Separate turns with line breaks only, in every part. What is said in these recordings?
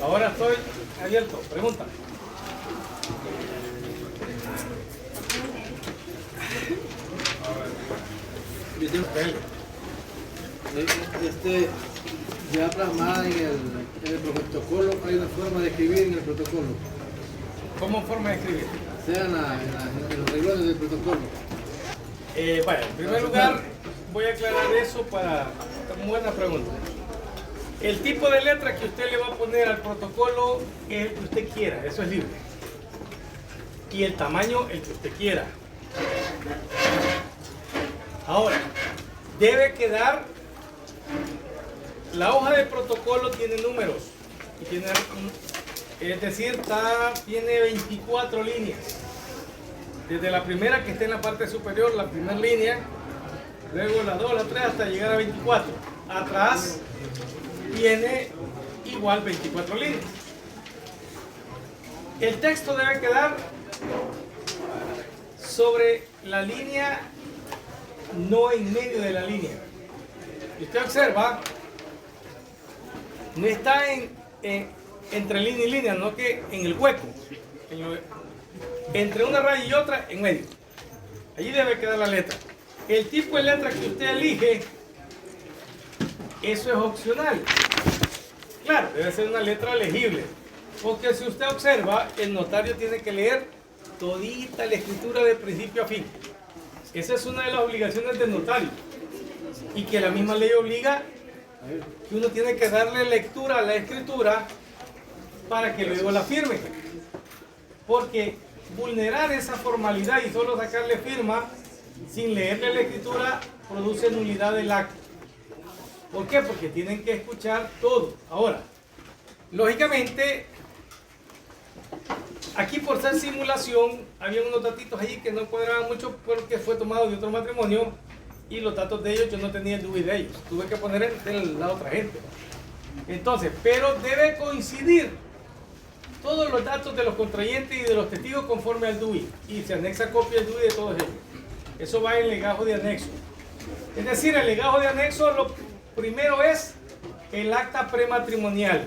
Ahora estoy abierto. Pregunta.
Ya plasmada en el protocolo, hay una forma de escribir en el protocolo.
¿Cómo forma de escribir?
Sea en los renglones del protocolo.
Vaya, en primer lugar, voy a aclarar eso para... Buena pregunta. El tipo de letra que usted le va a poner al protocolo es el que usted quiera, eso es libre. Y el tamaño, el que usted quiera. Ahora, debe quedar... La hoja de protocolo tiene números. Y tiene, es decir, tiene 24 líneas. Desde la primera que está en la parte superior, la primera línea, luego la 2, la 3, hasta llegar a 24. Atrás tiene igual 24 líneas. El texto debe quedar sobre la línea, no en medio de la línea. Si usted observa, no está entre línea y línea, no que en el hueco. Entre una raya y otra, en medio. Allí debe quedar la letra. El tipo de letra que usted elige, eso es opcional. Claro, debe ser una letra legible. Porque si usted observa, el notario tiene que leer todita la escritura de principio a fin. Esa es una de las obligaciones del notario. Y que la misma ley obliga que uno tiene que darle lectura a la escritura para que luego la firme. Porque vulnerar esa formalidad y solo sacarle firma sin leerle la escritura produce nulidad del acto. ¿Por qué? Porque tienen que escuchar todo. Ahora, lógicamente, aquí por ser simulación, había unos datitos allí que no cuadraban mucho porque fue tomado de otro matrimonio y los datos de ellos yo no tenía el DUI de ellos. Tuve que poner el de la otra gente. Entonces, pero debe coincidir todos los datos de los contrayentes y de los testigos conforme al DUI. Y se anexa copia del DUI de todos ellos. Eso va en legajo de anexo. Es decir, el legajo de anexo, lo primero es el acta prematrimonial.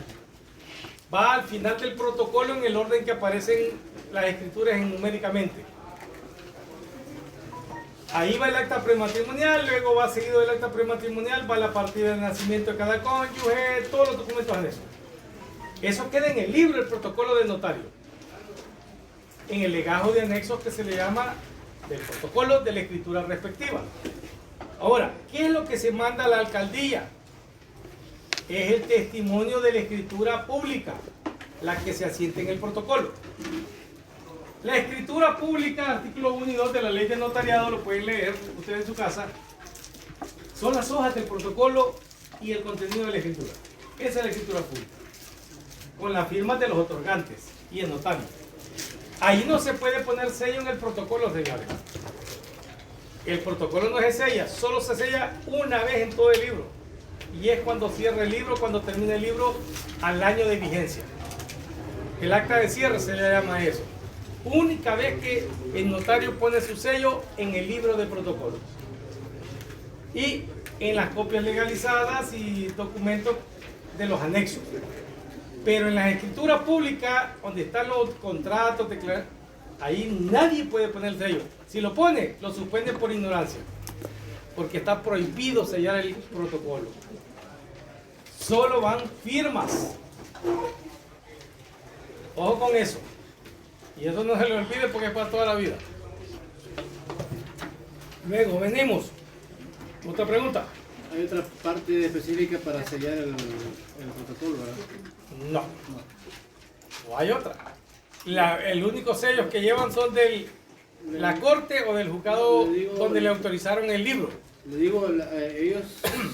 Va al final del protocolo en el orden que aparecen las escrituras numéricamente. Ahí va el acta prematrimonial, luego va seguido del acta prematrimonial, va la partida de nacimiento de cada cónyuge, todos los documentos anexos. Eso queda en el libro, el protocolo del notario. En el legajo de anexos que se le llama del protocolo de la escritura respectiva. Ahora, ¿qué es lo que se manda a la alcaldía? Es el testimonio de la escritura pública, la que se asienta en el protocolo. La escritura pública, artículo 1 y 2 de la ley de notariado, lo pueden leer ustedes en su casa, son las hojas del protocolo y el contenido de la escritura. Esa es la escritura pública, con las firmas de los otorgantes y el notario. Ahí no se puede poner sello en el protocolo, señores. El protocolo no se sella, solo se sella una vez en todo el libro. Y es cuando cierra el libro, cuando termina el libro, al año de vigencia. El acta de cierre se le llama eso. Única vez que el notario pone su sello en el libro de protocolo. Y en las copias legalizadas y documentos de los anexos. Pero en las escrituras públicas, donde están los contratos, ahí nadie puede poner el sello. Si lo pone, lo suspenden por ignorancia. Porque está prohibido sellar el protocolo. Solo van firmas. Ojo con eso. Y eso no se le olvide porque es para toda la vida. Luego venimos. ¿Otra pregunta?
Hay otra parte específica para sellar el protocolo, ¿verdad?
No. No hay otra. El único sellos que llevan son de la corte o del juzgado donde le autorizaron el libro.
Le digo, ellos,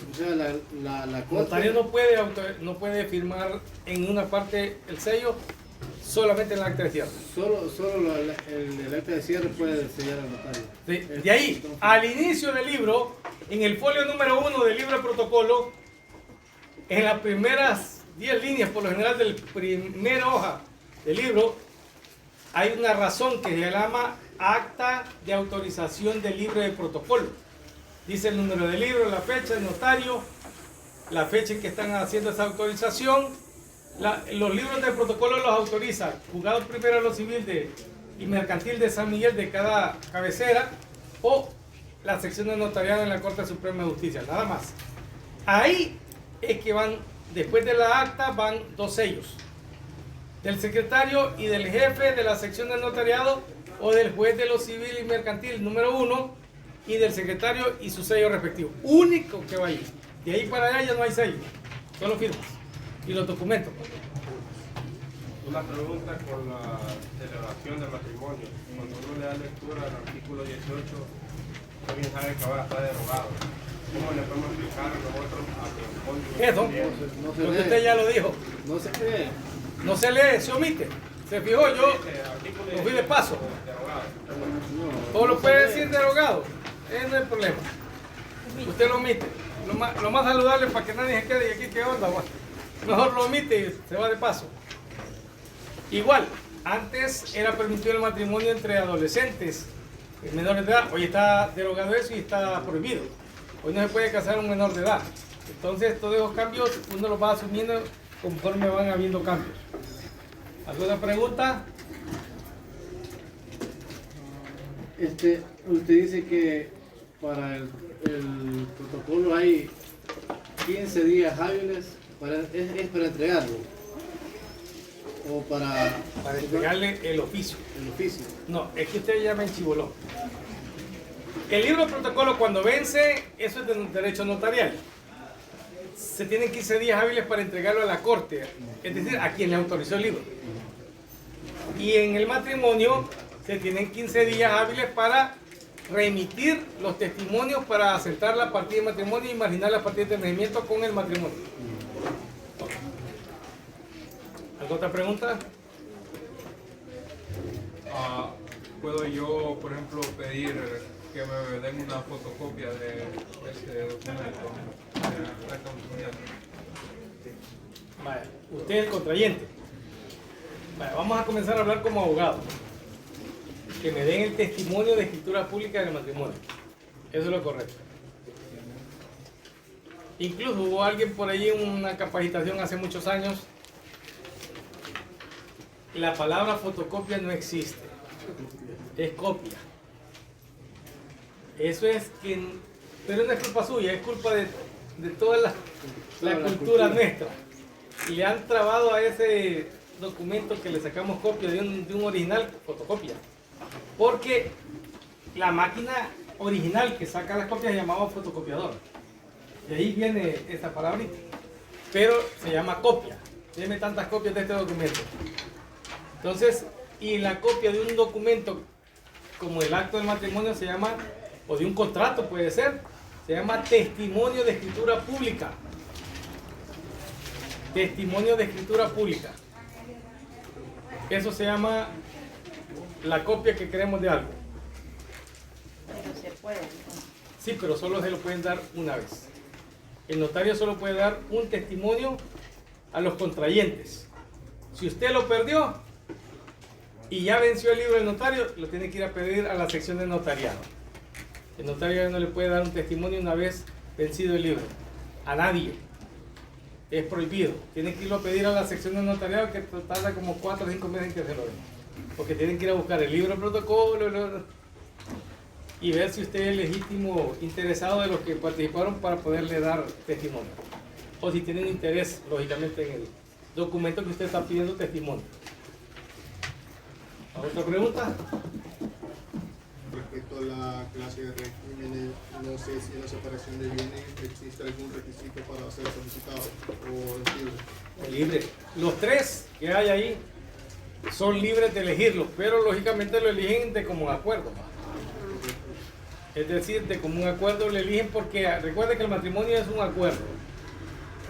o sea, la
El
corte...
notario no puede firmar en una parte el sello, solamente en el acta de cierre.
Solo el acta de cierre puede sellar al notario.
De ahí, al inicio del libro, en el folio número 1 del libro de protocolo, en las primeras 10 líneas, por lo general, de la primera hoja del libro, hay una razón que se llama acta de autorización del libro de protocolo. Dice el número del libro, la fecha, el notario, la fecha en que están haciendo esa autorización, Los libros de protocolo los autoriza juzgado primero de lo civil y mercantil de San Miguel de cada cabecera o la sección de notariado en la Corte Suprema de Justicia, nada más. Ahí es que van, después de la acta, van 2 sellos, del secretario y del jefe de la sección de notariado o del juez de lo civil y mercantil número 1 y del secretario y su sello respectivo. Único que va ahí. De ahí para allá ya no hay sello, solo firmas y los documentos.
Una pregunta con la celebración del matrimonio. Cuando uno le da lectura al artículo 18, también sabe que ahora está derogado. ¿Cómo le podemos explicar a nosotros a que
Eso,
No se
porque
lee.
usted ya lo dijo.
No se cree.
No se lee, se omite. Se fijó, yo no fui de paso.
No,
Todo
no
lo
se
puede
lee.
decir derogado. Ese no es el problema. Usted lo omite. Lo más saludable para que nadie se quede y aquí qué onda. Bueno, mejor lo omite y se va de paso. Igual, antes era permitido el matrimonio entre adolescentes menores de edad. Hoy está derogado eso y está prohibido. Hoy no se puede casar a un menor de edad. Entonces todos esos cambios uno los va asumiendo conforme van habiendo cambios. ¿Alguna pregunta?
Usted dice que para el protocolo hay 15 días hábiles es para entregarlo o para
Entregarle el oficio.
el oficio.
No, es que usted ya me enchivoló. El libro de protocolo cuando vence, eso es de derecho notarial. Se tienen 15 días hábiles para entregarlo a la corte, es decir, a quien le autorizó el libro. Y en el matrimonio se tienen 15 días hábiles para remitir los testimonios para asentar la partida de matrimonio y marginar la partida de entendimiento con el matrimonio. ¿Alguna otra pregunta?
¿Puedo yo, por ejemplo, pedir que me den una fotocopia de este documento?
Vaya, usted es el contrayente. Vaya, vamos a comenzar a hablar como abogado. Que me den el testimonio de escritura pública del matrimonio. Eso es lo correcto. Incluso hubo alguien por ahí en una capacitación hace muchos años. La palabra fotocopia no existe. Es copia. Eso es que... Pero no es culpa suya, es culpa de toda la cultura nuestra. Y le han trabado a ese documento que le sacamos copia de un original, fotocopia. Porque la máquina original que saca las copias se llamaba fotocopiador. De ahí viene esa palabrita. Pero se llama copia. Deme tantas copias de este documento. Entonces, y la copia de un documento como el acto del matrimonio se llama, o de un contrato puede ser, se llama testimonio de escritura pública. Testimonio de escritura pública. Eso se llama la copia que queremos de algo.
Pero se puede.
Sí, pero solo se lo pueden dar una vez. El notario solo puede dar un testimonio a los contrayentes. Si usted lo perdió y ya venció el libro del notario, lo tiene que ir a pedir a la sección de notariado. El notario no le puede dar un testimonio una vez vencido el libro. A nadie. Es prohibido. Tiene que irlo a pedir a la sección de notariado, que tarda como 4 o 5 meses en que se lo den. Porque tienen que ir a buscar el libro de protocolo y ver si usted es legítimo interesado de los que participaron para poderle dar testimonio. O si tienen interés, lógicamente, en el documento que usted está pidiendo testimonio. ¿Otra pregunta?
Respecto a la clase de regímenes, no sé si en la separación de bienes existe algún requisito para ser solicitado o es libre.
Es libre. Los 3 que hay ahí son libres de elegirlos, pero lógicamente lo eligen de común acuerdo. Es decir, de común acuerdo lo eligen porque recuerde que el matrimonio es un acuerdo.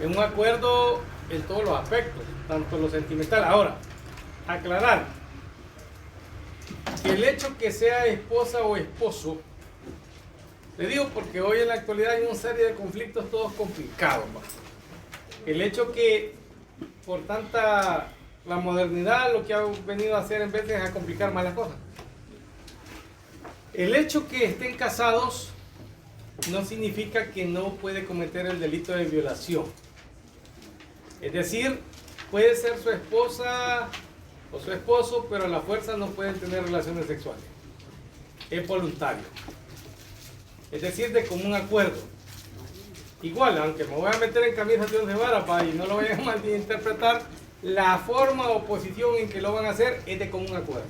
Es un acuerdo en todos los aspectos, tanto lo sentimental. Ahora, aclarar que el hecho que sea esposa o esposo, le digo porque hoy en la actualidad hay una serie de conflictos todos complicados. El hecho que por tanta la modernidad lo que ha venido a hacer en vez de a complicar más las cosas. El hecho que estén casados no significa que no puede cometer el delito de violación. Es decir, puede ser su esposa o su esposo, pero a la fuerza no pueden tener relaciones sexuales. Es voluntario. Es decir, de común acuerdo. Igual, aunque me voy a meter en camisas de 11 varas y no lo vayan a malinterpretar, la forma o posición en que lo van a hacer es de común acuerdo.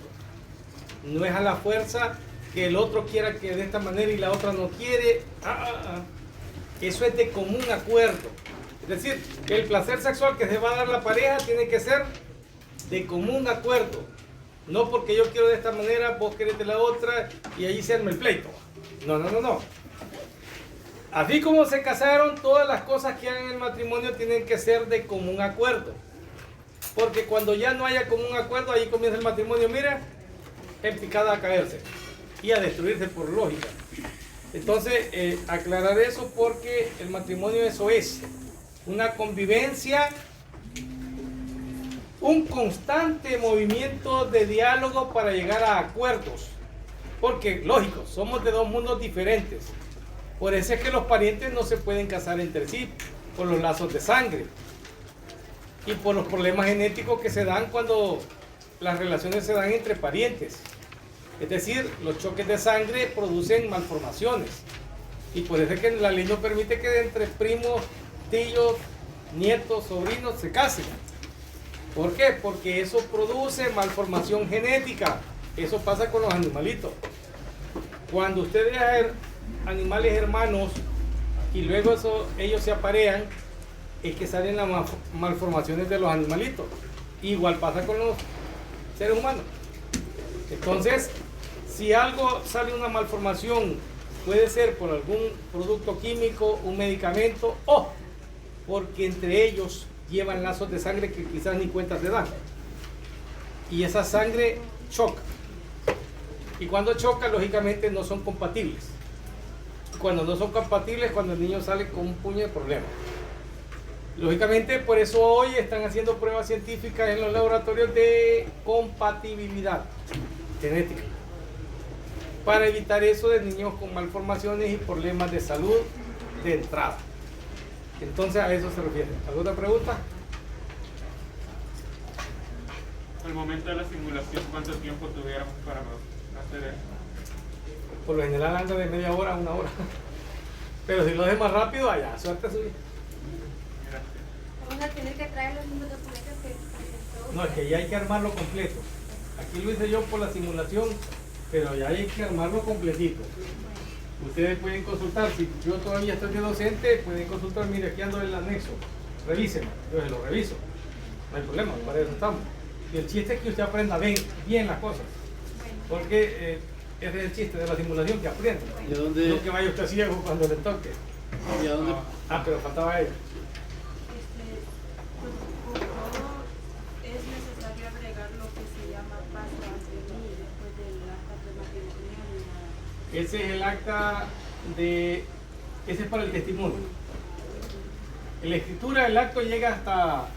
No es a la fuerza que el otro quiera que de esta manera y la otra no quiere. Eso es de común acuerdo. Es decir, que el placer sexual que se va a dar la pareja tiene que ser de común acuerdo. No porque yo quiero de esta manera, vos querés de la otra y ahí se arma el pleito. No. Así como se casaron, todas las cosas que hagan en el matrimonio tienen que ser de común acuerdo. Porque cuando ya no haya común acuerdo, ahí comienza el matrimonio, mira, en picada a caerse y a destruirse por lógica. Entonces, aclarar eso porque el matrimonio eso es una convivencia, un constante movimiento de diálogo para llegar a acuerdos. Porque, lógico, somos de dos mundos diferentes. Por eso es que los parientes no se pueden casar entre sí, por los lazos de sangre y por los problemas genéticos que se dan cuando las relaciones se dan entre parientes. Es decir, los choques de sangre producen malformaciones. Y por eso es que la ley no permite que entre primos, tíos, nietos, sobrinos se casen. ¿Por qué? Porque eso produce malformación genética. Eso pasa con los animalitos. Cuando ustedes dejan animales hermanos y luego ellos se aparean, es que salen las malformaciones de los animalitos. Igual pasa con los seres humanos. Entonces, si algo sale una malformación, puede ser por algún producto químico, un medicamento o porque entre ellos llevan lazos de sangre que quizás ni cuenta se dan. Y esa sangre choca. Y cuando choca, lógicamente no son compatibles. Cuando no son compatibles, cuando el niño sale con un puño de problemas. Lógicamente, por eso hoy están haciendo pruebas científicas en los laboratorios de compatibilidad genética. Para evitar eso de niños con malformaciones y problemas de salud de entrada. Entonces a eso se refiere. ¿Alguna pregunta?
Al momento de la simulación, ¿cuánto tiempo tuviéramos para hacer eso?
Por lo general anda de media hora a una hora. Pero si lo hace más rápido, allá, suerte suya.
Vamos a tener que traer los mismos documentos que
No, es que ya hay que armarlo completo. Aquí lo hice yo por la simulación, pero ya hay que armarlo completito. Ustedes pueden consultar, si yo todavía estoy de docente, pueden consultar, mire, aquí ando el anexo, revísenlo, yo se lo reviso, no hay problema, para eso estamos. Y el chiste es que usted aprenda bien las cosas, porque ese es el chiste de la simulación, que aprenda.
¿Y a dónde?
No que vaya usted ciego cuando le toque.
¿Y a dónde?
Pero faltaba ella.
Por favor, es necesario agregar lo que se llama paso a seguir después del acta prematrimonial.
Ese es el acta de... Ese es para el testimonio. En la escritura el acto llega hasta...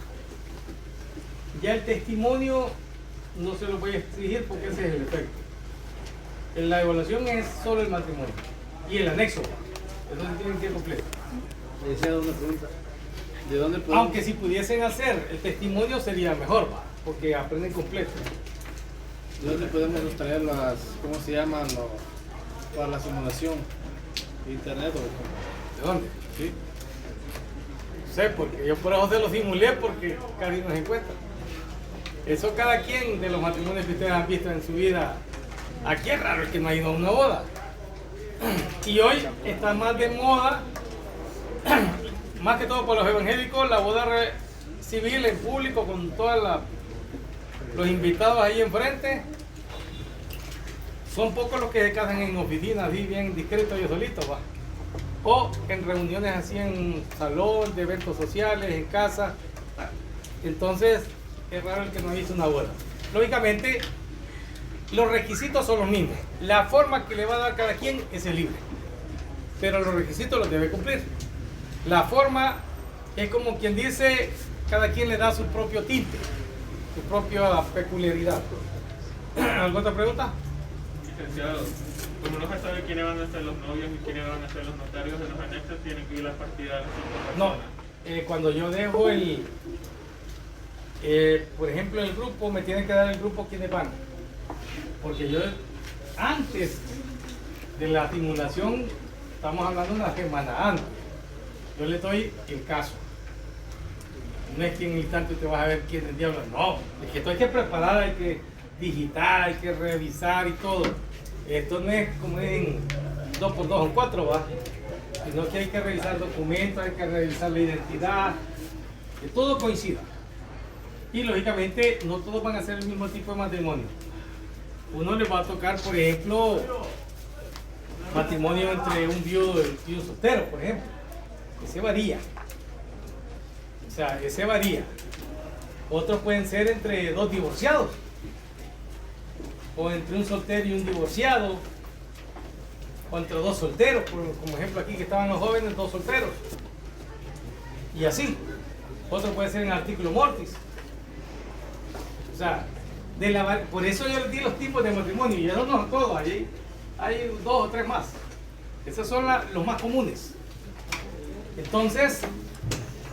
Ya el testimonio no se lo voy a exigir porque ese es el efecto. En la evaluación es solo el matrimonio. Y el anexo. Eso se tiene que ir completo.
Le decía una pregunta. ¿De dónde podemos?
Aunque si pudiesen hacer el testimonio sería mejor, porque aprenden completo.
¿De dónde podemos extraer las, cómo se llaman, para la simulación? ¿De internet o cómo?
¿De dónde?
Sí.
No sé, porque yo por eso se lo simulé porque casi no se encuentra. Eso cada quien de los matrimonios que ustedes han visto en su vida. Aquí es raro el que no ha ido a una boda. Y hoy está más de moda, más que todo por los evangélicos, la boda civil en público con todos los invitados ahí enfrente. Son pocos los que se casan en oficinas, así bien discretos y solitos, va. O en reuniones así en salón, de eventos sociales, en casa. Entonces, es raro el que no ha visto una boda. Lógicamente, los requisitos son los mismos. La forma que le va a dar cada quien es el libre. Pero los requisitos los debe cumplir. La forma es como quien dice, cada quien le da su propio tinte, su propia peculiaridad. ¿Alguna otra pregunta?
Licenciado, como no se sabe quiénes van a ser los novios y quiénes van a ser los notarios de los anexos, tienen que ir las partidas de las 5
No,
personas.
cuando yo dejo Por ejemplo, el grupo, me tiene que dar el grupo quienes van. Porque yo, antes de la simulación, estamos hablando una semana antes. Yo le doy el caso. No es que en el instante te vas a ver quién es diablo. No, es que esto hay que preparar, hay que digitar, hay que revisar y todo. Esto no es como en 2x2 o 4, ¿va? Sino que hay que revisar documentos, hay que revisar la identidad, que todo coincida. Y lógicamente no todos van a ser el mismo tipo de matrimonio. Uno le va a tocar, por ejemplo, matrimonio entre un viudo y un soltero, por ejemplo. Ese varía. O sea, ese varía. Otros pueden ser entre dos divorciados. O entre un soltero y un divorciado. O entre dos solteros, como ejemplo aquí que estaban los jóvenes, dos solteros. Y así. Otro puede ser en artículo mortis. O sea, por eso yo les di los tipos de matrimonio. Y esos no son todos, hay 2 o 3 más. Esos son los más comunes. Entonces,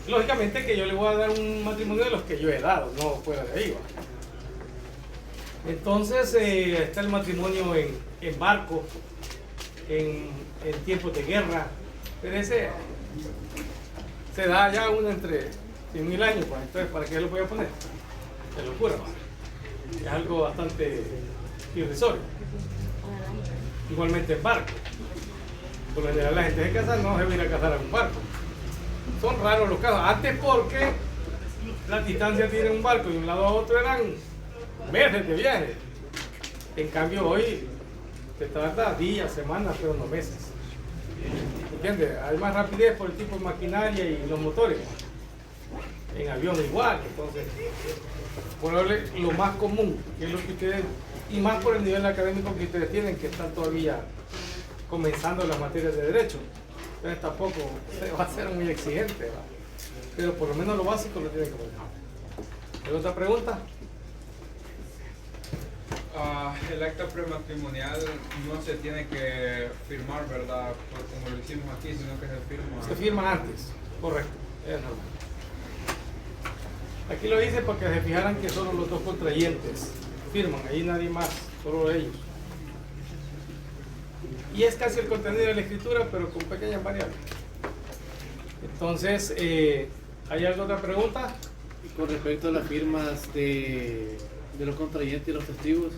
lógicamente que yo le voy a dar un matrimonio de los que yo he dado, no fuera de ahí, ¿va? Entonces, está el matrimonio en barco, en tiempos de guerra, pero ese se da ya uno entre 100.000 años, pues, entonces, ¿para qué lo voy a poner? Es locura, ¿va? Es algo bastante irrisorio. Igualmente en barco. Por lo general la gente se casa, no se va a ir a casar a un barco. Son raros los casos. Antes porque la distancia tiene un barco y de un lado a otro eran meses de viaje. En cambio hoy se tarda días, semanas, pero no meses. ¿Entiendes? Hay más rapidez por el tipo de maquinaria y los motores. En avión igual. Entonces, por lo más común, que es lo que ustedes, y más por el nivel académico que ustedes tienen, que están todavía comenzando las materias de derecho. Entonces tampoco se va a ser muy exigente, ¿va? Pero por lo menos lo básico lo tienen que poner. ¿Hay otra pregunta?
El acta prematrimonial no se tiene que firmar, ¿verdad? Como lo hicimos aquí, sino que se firma.
Se firma antes, correcto, es normal. Aquí lo hice para que se fijaran que solo los dos contrayentes firman, ahí nadie más, solo ellos. Y es casi el contenido de la escritura, pero con pequeñas variables. Entonces, ¿hay alguna otra pregunta?
Con respecto a las firmas de los contrayentes y los testigos,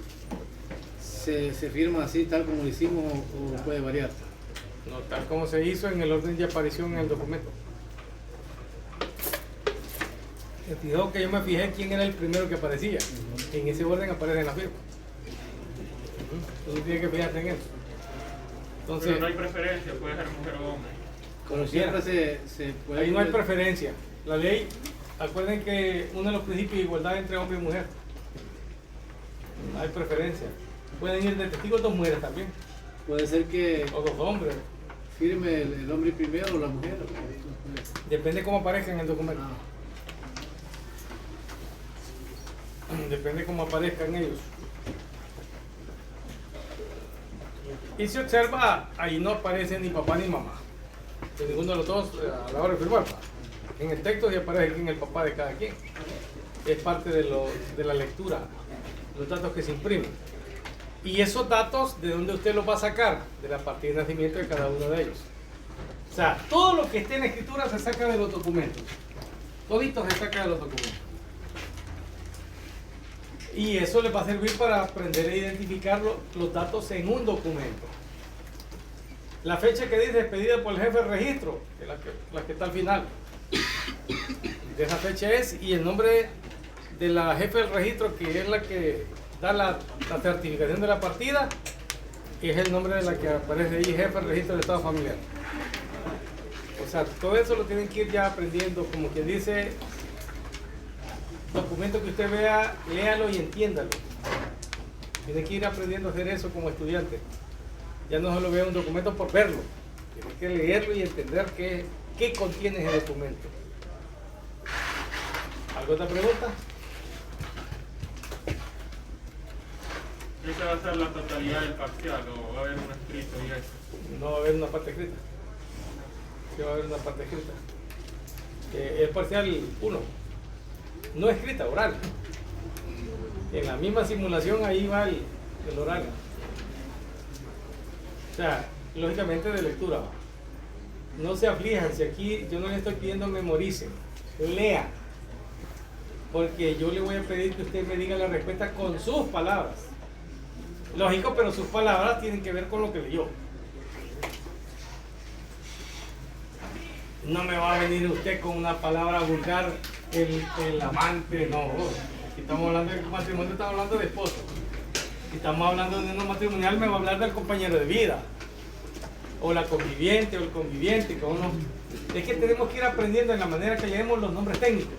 ¿se firma así, tal como lo hicimos, o puede variar?
No, tal como se hizo en el orden de aparición en el documento. Se fijó que yo me fijé quién era el primero que aparecía. En ese orden aparece en la firma. Entonces tiene que fijarte en eso. Entonces,
pero no hay preferencia, puede ser mujer o hombre.
Como siempre se puede...
Ahí no hay preferencia. La ley, acuerden que uno de los principios de igualdad entre hombre y mujer. No hay preferencia. Pueden ir de testigos dos mujeres también.
Puede ser que
O dos hombres.
firme el hombre primero o la mujer.
Depende cómo aparezca en el documento. Depende cómo aparezcan ellos. Y se observa, ahí no aparece ni papá ni mamá. De ninguno de los dos a la hora de firmar. En el texto sí aparece quién es el papá de cada quien. Es parte de la lectura, los datos que se imprimen. Y esos datos, ¿de dónde usted los va a sacar? De la partida de nacimiento de cada uno de ellos. O sea, todo lo que esté en la escritura se saca de los documentos. Todito se saca de los documentos. Y eso les va a servir para aprender a identificar los datos en un documento. La fecha que dice expedida por el jefe de registro, que es la que está al final, de esa fecha es, y el nombre de la jefe del registro, que es la que da la certificación de la partida, es el nombre de la que aparece ahí, jefe del registro del estado familiar. O sea, todo eso lo tienen que ir ya aprendiendo, como quien dice, documento que usted vea, léalo y entiéndalo. Tiene que ir aprendiendo a hacer eso como estudiante. Ya no solo vea un documento por verlo, tiene que leerlo y entender qué contiene ese documento. ¿Alguna otra pregunta?
¿Esa va a ser la totalidad del parcial o va a haber un escrito y eso?
No va a haber una parte escrita. Sí va a haber una parte escrita. Es parcial 1. no escrita, oral. En la misma simulación ahí va el oral. O sea, lógicamente de lectura. No se aflijan, si aquí yo no le estoy pidiendo memoricen, lea. Porque yo le voy a pedir que usted me diga la respuesta con sus palabras. Lógico, pero sus palabras tienen que ver con lo que leyó. No me va a venir usted con una palabra vulgar, el amante, no. Aquí estamos hablando de matrimonio, estamos hablando de esposo. Si estamos hablando de una matrimonial, me va a hablar del compañero de vida. O la conviviente, o el conviviente. Es que tenemos que ir aprendiendo en la manera que leemos los nombres técnicos.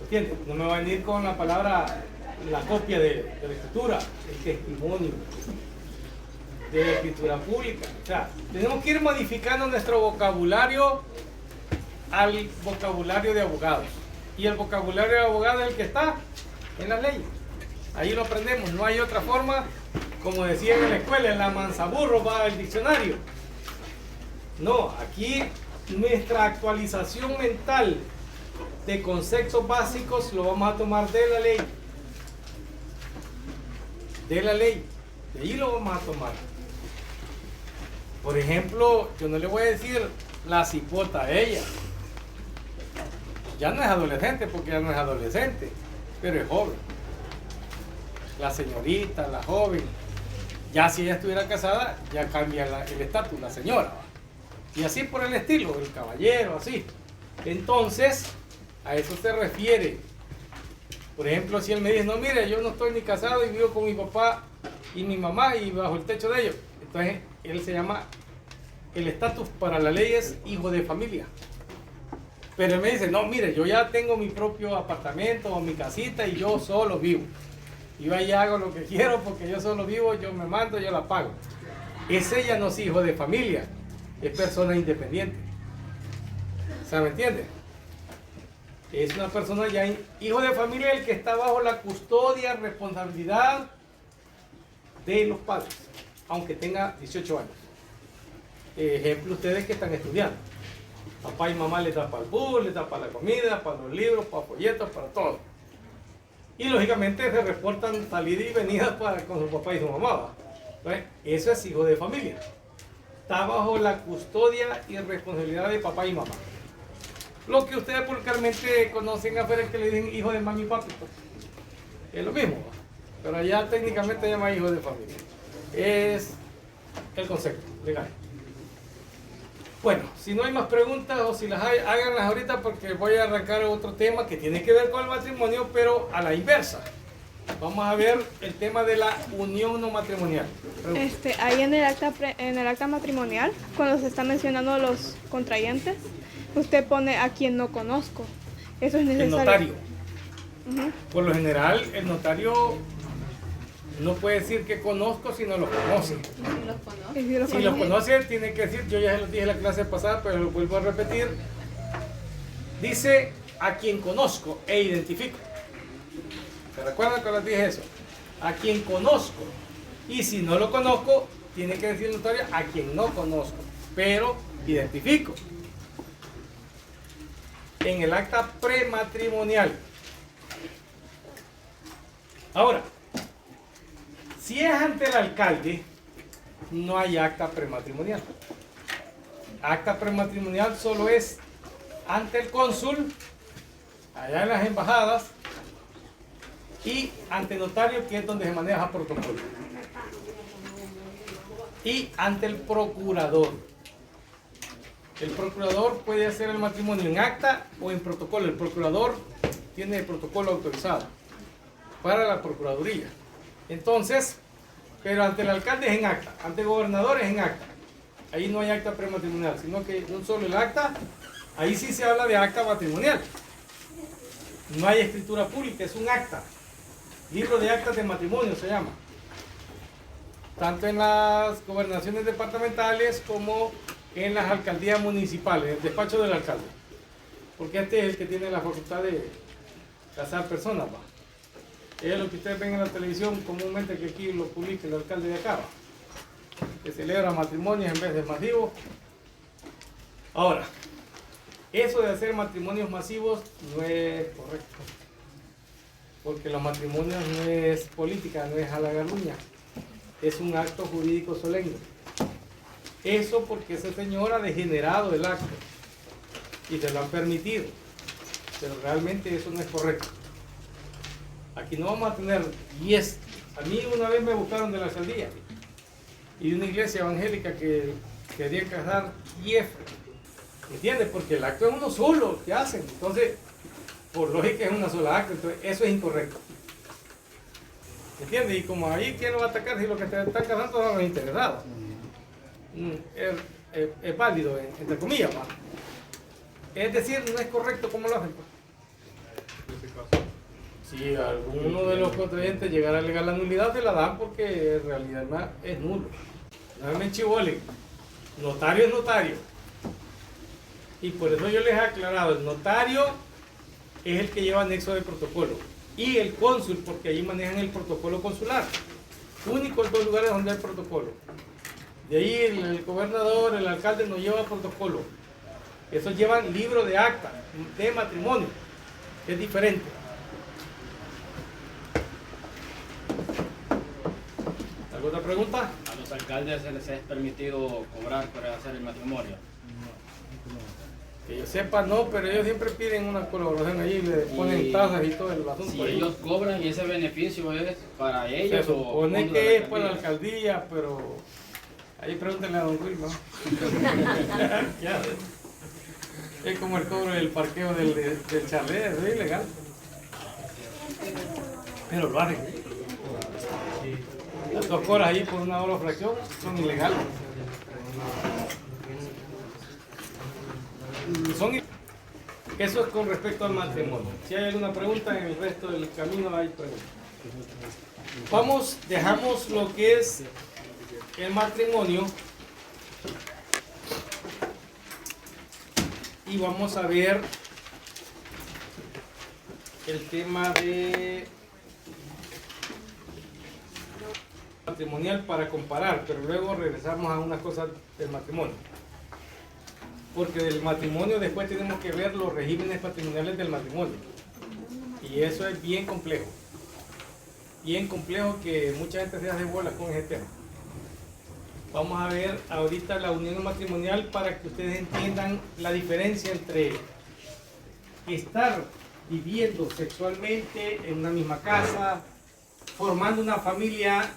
¿Entiendes? No me va a venir con la palabra, la copia de la escritura, el testimonio de la escritura pública. O sea, tenemos que ir modificando nuestro vocabulario al vocabulario de abogados. Y el vocabulario de abogados es el que está en las leyes. Ahí lo aprendemos. No hay otra forma, como decían en la escuela, en la manzaburro va el diccionario. No, aquí nuestra actualización mental de conceptos básicos lo vamos a tomar de la ley. De la ley. De ahí lo vamos a tomar. Por ejemplo, yo no le voy a decir la cipota a ella. Ya no es adolescente porque ya no es adolescente, pero es joven. La señorita, la joven. Ya si ella estuviera casada, ya cambia el estatus, la señora. Y así por el estilo, el caballero, así. Entonces, a eso se refiere. Por ejemplo, si él me dice, no, mire, yo no estoy ni casado y vivo con mi papá y mi mamá y bajo el techo de ellos. Entonces, él se llama, el estatus para la ley es hijo de familia. Pero él me dice, no, mire, yo ya tengo mi propio apartamento o mi casita y yo solo vivo. Yo ahí hago lo que quiero porque yo solo vivo, yo me mando, yo la pago. Ese ya no es hijo de familia, es persona independiente. ¿Se me entiende? Es una persona ya hijo de familia, el que está bajo la custodia, responsabilidad de los padres, aunque tenga 18 años. Ejemplo, ustedes que están estudiando. Papá y mamá les da para el bus, les da para la comida, para los libros, para folletos, para todo. Y lógicamente se reportan salida y venida con su papá y su mamá. ¿Ves? Eso es hijo de familia. Está bajo la custodia y responsabilidad de papá y mamá. Lo que ustedes vulgarmente conocen afuera es que le dicen hijo de mami y papi. Pues. Es lo mismo, pero allá técnicamente se llama hijo de familia. Es el concepto legal. Bueno, si no hay más preguntas o si las hay, háganlas ahorita porque voy a arrancar otro tema que tiene que ver con el matrimonio, pero a la inversa. Vamos a ver el tema de la unión no matrimonial.
Ahí en el acta matrimonial, cuando se está mencionando los contrayentes, usted pone a quien no conozco. Eso es necesario.
El notario. Por lo general, el notario no puede decir que conozco si no lo conoce. Si lo conoce, tiene que decir, yo ya se lo dije en la clase pasada, pero lo vuelvo a repetir. Dice a quien conozco e identifico. ¿Se recuerdan cuando les dije eso? A quien conozco. Y si no lo conozco, tiene que decir el notario a quien no conozco, pero identifico. En el acta prematrimonial. Ahora, si es ante el alcalde, no hay acta prematrimonial. Acta prematrimonial solo es ante el cónsul, allá en las embajadas, y ante notario, que es donde se maneja protocolo. Y ante el procurador. El procurador puede hacer el matrimonio en acta o en protocolo. El procurador tiene el protocolo autorizado para la procuraduría. Entonces, pero ante el alcalde es en acta, ante el gobernador es en acta. Ahí no hay acta prematrimonial, sino que un solo el acta, ahí sí se habla de acta matrimonial. No hay escritura pública, es un acta. Libro de actas de matrimonio se llama. Tanto en las gobernaciones departamentales como en las alcaldías municipales, el despacho del alcalde. Porque este es el que tiene la facultad de casar personas, ¿va? Es lo que ustedes ven en la televisión comúnmente, que aquí lo publica el alcalde de acá, que celebra matrimonios en vez de masivos. Ahora, Eso de hacer matrimonios masivos no es correcto. Porque los matrimonios no es política, no es a la galuña. Es un acto jurídico solemne. Eso porque ese señor ha degenerado el acto y se lo han permitido. Pero realmente eso no es correcto. Aquí no vamos a tener 10. A mí una vez me buscaron de la alcaldía y de una iglesia evangélica que quería casar 10. ¿Entiendes? Porque el acto es uno solo que hacen. Entonces, por lógica es una sola acto. Entonces, eso es incorrecto. ¿Entiendes? Y como ahí, ¿quién lo va a atacar si lo que te están casando son los interesados? Es válido, entre comillas, ¿va? Es decir, no es correcto como lo hacen. Si alguno de los contrayentes llegara a alegar la nulidad, se la dan porque en realidad es nulo. No me enchivolen. Notario es notario. Y por eso yo les he aclarado, el notario es el que lleva anexo de protocolo. Y el cónsul, porque allí manejan el protocolo consular. Únicos 2 lugares donde hay protocolo. De ahí el gobernador, el alcalde no lleva protocolo. Esos llevan libro de acta, de matrimonio. Es diferente. ¿Alguna pregunta?
¿A los alcaldes se les es permitido cobrar por hacer el matrimonio?
Que yo sepa, no, pero ellos siempre piden una colaboración allí, le ponen tasas y todo el asunto.
Si
ahí.
ellos cobran y ese beneficio es para
Se
ellos
supone que es para la alcaldía, pero ahí pregúntenle a don Luis, ¿no? Es como el cobro del parqueo del chalet, es ilegal. Pero lo hacen. Las 2 horas ahí por 1 hora de fracción son ilegales. Eso es con respecto al matrimonio. Si hay alguna pregunta en el resto del camino hay preguntas. Dejamos lo que es el matrimonio y vamos a ver el tema de matrimonial para comparar, pero luego regresamos a unas cosas del matrimonio. Porque del matrimonio después tenemos que ver los regímenes patrimoniales del matrimonio. Y eso es bien complejo. Bien complejo que mucha gente se hace bolas con ese tema. Vamos a ver ahorita la unión matrimonial para que ustedes entiendan la diferencia entre estar viviendo sexualmente en una misma casa, formando una familia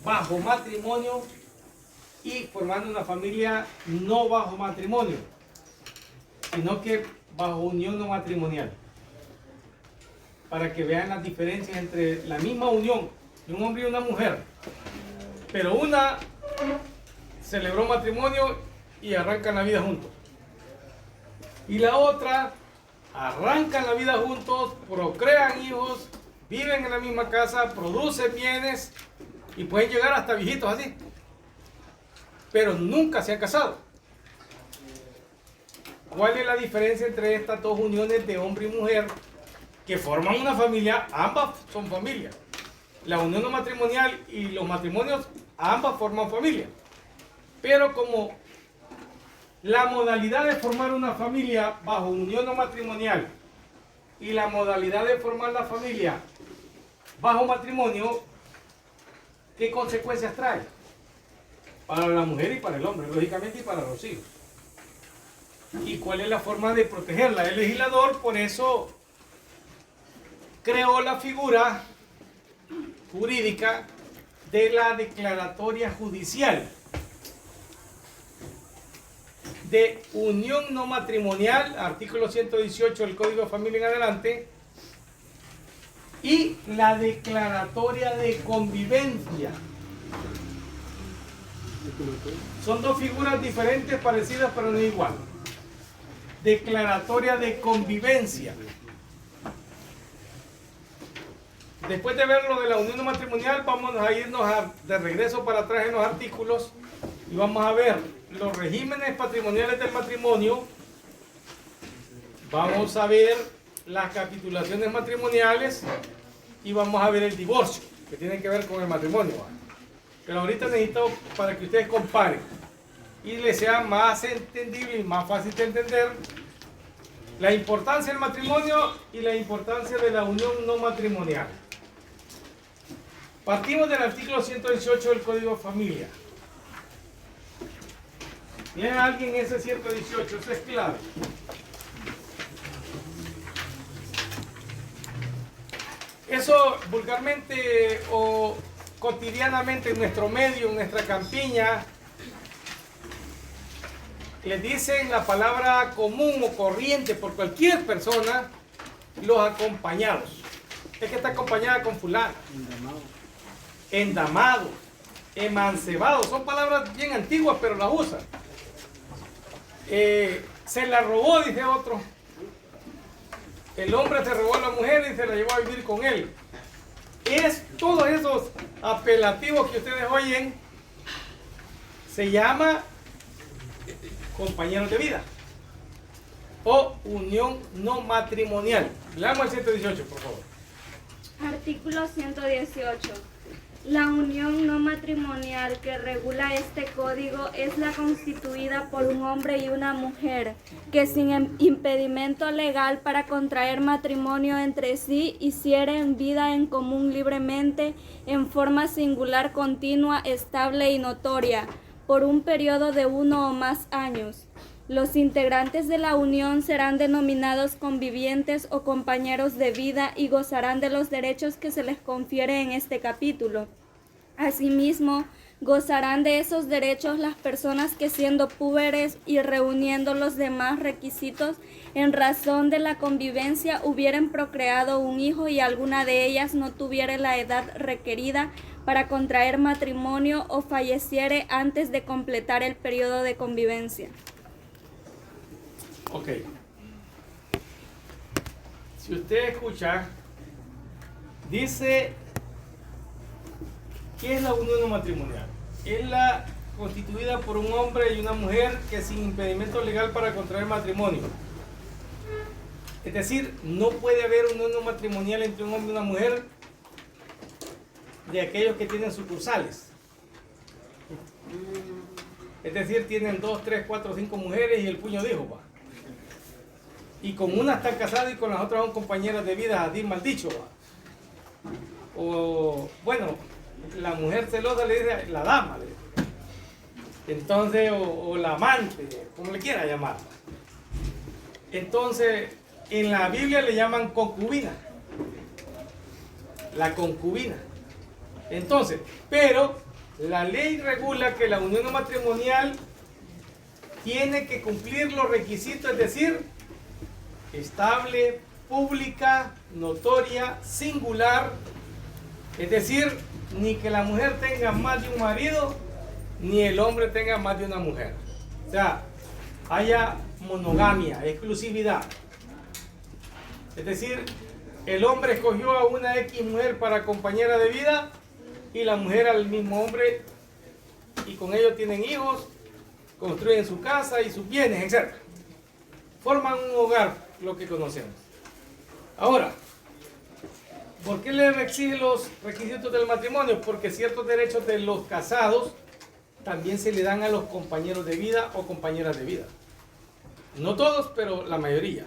bajo matrimonio y formando una familia no bajo matrimonio, sino que bajo unión no matrimonial. Para que vean las diferencias entre la misma unión de un hombre y una mujer. Pero una celebró matrimonio y arrancan la vida juntos. Y la otra arrancan la vida juntos, procrean hijos, viven en la misma casa, producen bienes y pueden llegar hasta viejitos así. Pero nunca se han casado. ¿Cuál es la diferencia entre estas 2 uniones de hombre y mujer que forman una familia? Ambas son familia. La unión no matrimonial y los matrimonios, ambas forman familia. Pero como la modalidad de formar una familia bajo unión no matrimonial y la modalidad de formar la familia bajo matrimonio, ¿qué consecuencias trae? Para la mujer y para el hombre, lógicamente, y para los hijos. ¿Y cuál es la forma de protegerla? El legislador, por eso, creó la figura jurídica de la declaratoria judicial de unión no matrimonial, artículo 118 del Código de Familia en adelante, y la declaratoria de convivencia. Son 2 figuras diferentes, parecidas, pero no igual. Declaratoria de convivencia. Después de ver lo de la unión no matrimonial, vamos a irnos de regreso para atrás en los artículos y vamos a ver los regímenes patrimoniales del matrimonio. Vamos a ver las capitulaciones matrimoniales y vamos a ver el divorcio, que tiene que ver con el matrimonio. Pero ahorita necesito para que ustedes comparen y les sea más entendible y más fácil de entender La importancia del matrimonio y la importancia de la unión no matrimonial. Partimos del artículo 118 del Código de Familia. ¿Tiene alguien ese 118? Eso es clave. Eso vulgarmente o cotidianamente en nuestro medio, en nuestra campiña, les dicen la palabra común o corriente por cualquier persona, los acompañados. Es que está acompañada con fulano. Endamado, emancebado, son palabras bien antiguas, pero las usan. Se la robó, dice otro. El hombre se robó a la mujer y se la llevó a vivir con él. Es todos esos apelativos que ustedes oyen, se llama compañeros de vida o unión no matrimonial. Leamos el 118, por favor.
Artículo 118. La unión no matrimonial que regula este código es la constituida por un hombre y una mujer que sin impedimento legal para contraer matrimonio entre sí hicieren vida en común libremente en forma singular, continua, estable y notoria por un periodo de 1 o más años. Los integrantes de la unión serán denominados convivientes o compañeros de vida y gozarán de los derechos que se les confiere en este capítulo. Asimismo, gozarán de esos derechos las personas que siendo púberes y reuniendo los demás requisitos en razón de la convivencia hubieren procreado un hijo y alguna de ellas no tuviere la edad requerida para contraer matrimonio o falleciere antes de completar el periodo de convivencia.
Ok. Si usted escucha, dice, ¿qué es la unión no matrimonial? Es la constituida por un hombre y una mujer que sin impedimento legal para contraer matrimonio. Es decir, no puede haber unión no matrimonial entre un hombre y una mujer de aquellos que tienen sucursales. Es decir, tienen 2, 3, 4, 5 mujeres y el puño de hijos, va. Y con una están casadas y con las otras son compañeras de vida, así mal dicho, va. O, bueno, la mujer celosa le dice la dama, le dice. Entonces, o la amante, como le quiera llamar. Entonces, en la Biblia le llaman concubina. La concubina. Entonces, pero la ley regula que la unión matrimonial tiene que cumplir los requisitos, es decir, estable, pública, notoria, singular, es decir, ni que la mujer tenga más de un marido, ni el hombre tenga más de una mujer. O sea, haya monogamia, exclusividad. Es decir, el hombre escogió a una X mujer para compañera de vida y la mujer al mismo hombre, y con ellos tienen hijos, construyen su casa y sus bienes, etc. Forman un hogar, lo que conocemos. Ahora, ¿por qué le exige los requisitos del matrimonio? Porque ciertos derechos de los casados también se le dan a los compañeros de vida o compañeras de vida. No todos, pero la mayoría.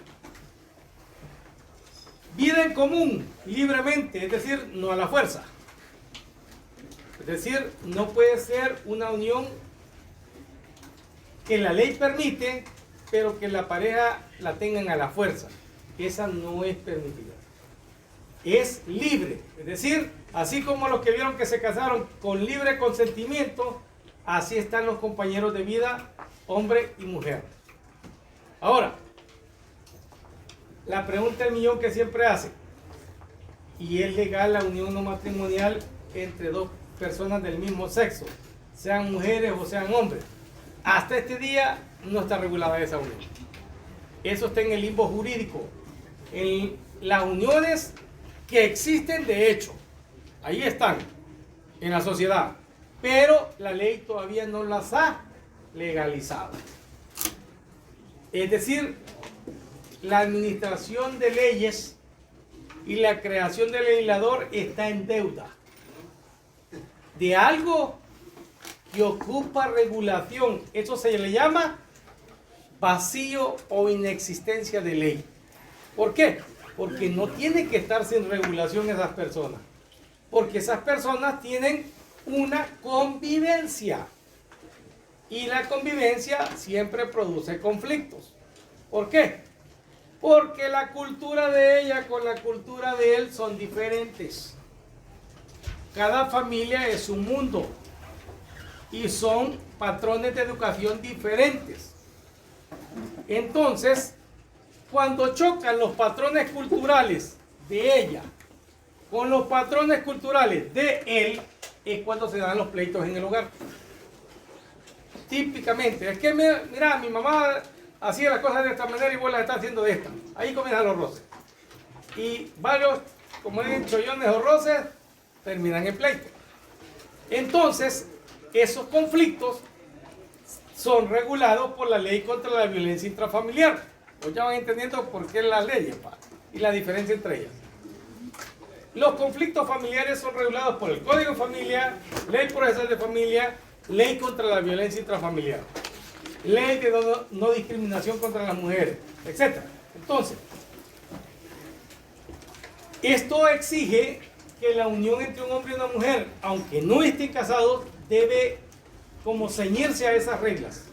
Vida en común, libremente, es decir, no a la fuerza. Es decir, no puede ser una unión que la ley permite, pero que la pareja la tengan a la fuerza. Esa no es permitida. Es libre. Es decir, así como los que vieron que se casaron con libre consentimiento, así están los compañeros de vida, hombre y mujer. Ahora, la pregunta del millón que siempre hace, ¿y es legal la unión no matrimonial entre dos personas del mismo sexo, sean mujeres o sean hombres? Hasta este día no está regulada esa unión. Eso está en el limbo jurídico, en las uniones que existen de hecho. Ahí están, en la sociedad, pero la ley todavía no las ha legalizado. Es decir, la administración de leyes y la creación del legislador está en deuda de algo que ocupa regulación. Eso se le llama vacío o inexistencia de ley. ¿Por qué? Porque no tienen que estar sin regulación esas personas. Porque esas personas tienen una convivencia. Y la convivencia siempre produce conflictos. ¿Por qué? Porque la cultura de ella con la cultura de él son diferentes. Cada familia es un mundo. Y son patrones de educación diferentes. Entonces, cuando chocan los patrones culturales de ella con los patrones culturales de él, es cuando se dan los pleitos en el hogar. Típicamente, es que mira, mi mamá hacía las cosas de esta manera y vos las estás haciendo de esta. Ahí comienzan los roces. Y varios, como dicen, chollones o roces, terminan en pleito. Entonces, esos conflictos son regulados por la ley contra la violencia intrafamiliar. Pues ya van entendiendo por qué las leyes y la diferencia entre ellas. Los conflictos familiares son regulados por el Código de Familia, Ley Procesal de Familia, Ley contra la Violencia Intrafamiliar, Ley de no discriminación contra las mujeres, etc. Entonces, esto exige que la unión entre un hombre y una mujer, aunque no estén casados, debe como ceñirse a esas reglas.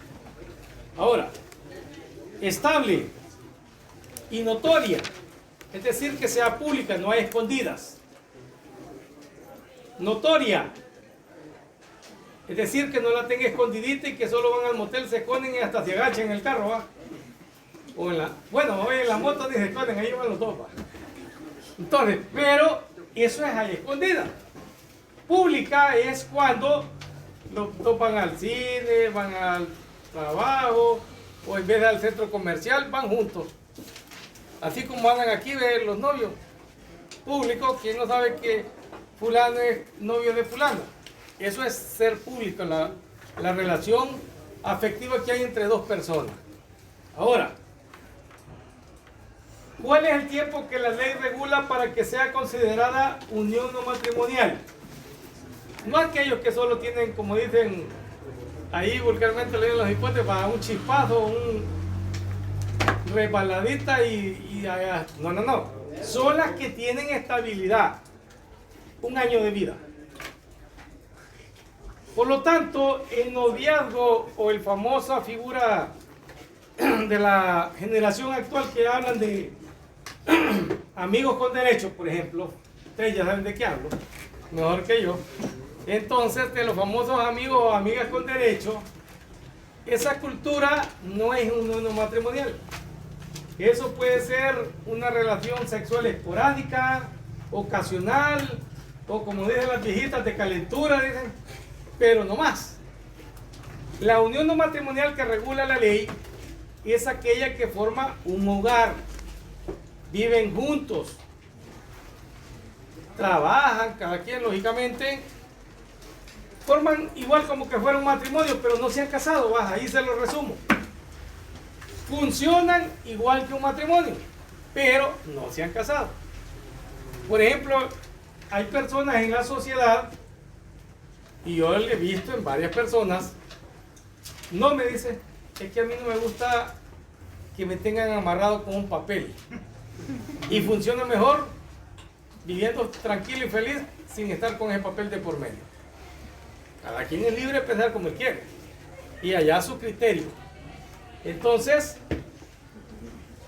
Ahora, estable y notoria, es decir, que sea pública, no hay escondidas. Notoria, es decir, que no la tenga escondidita y que solo van al motel, se esconden y hasta se agachan en el carro, ¿va? O en la, bueno, hoy en la moto ni se esconden, ahí van los dos, ¿va? Entonces, pero eso es ahí escondida. Pública es cuando los dos van al cine, van al trabajo, o en vez de al centro comercial, van juntos. Así como andan aquí, ver los novios. Público, quien no sabe que fulano es novio de fulana. Eso es ser público, la relación afectiva que hay entre dos personas. Ahora, ¿cuál es el tiempo que la ley regula para que sea considerada unión no matrimonial? No aquellos que solo tienen, como dicen ahí vulgarmente le dicen los hipotes, para un chispazo, un resbaladita no. Son las que tienen estabilidad, un año de vida. Por lo tanto, el noviazgo o el famosa figura de la generación actual que hablan de amigos con derechos, por ejemplo, ustedes ya saben de qué hablo, mejor que yo. Entonces, de los famosos amigos o amigas con derecho, esa cultura no es un unión matrimonial. Eso puede ser una relación sexual esporádica, ocasional, o como dicen las viejitas, de calentura, dicen, pero no más. La unión no matrimonial que regula la ley es aquella que forma un hogar, viven juntos, trabajan, cada quien lógicamente, forman igual como que fuera un matrimonio, pero no se han casado, ahí se lo resumo. Funcionan igual que un matrimonio, pero no se han casado. Por ejemplo, hay personas en la sociedad, y yo lo he visto en varias personas, no me dice, es que a mí no me gusta que me tengan amarrado con un papel. Y funciona mejor viviendo tranquilo y feliz sin estar con ese papel de por medio. Cada quien es libre de pensar como él quiere. Y allá su criterio. Entonces,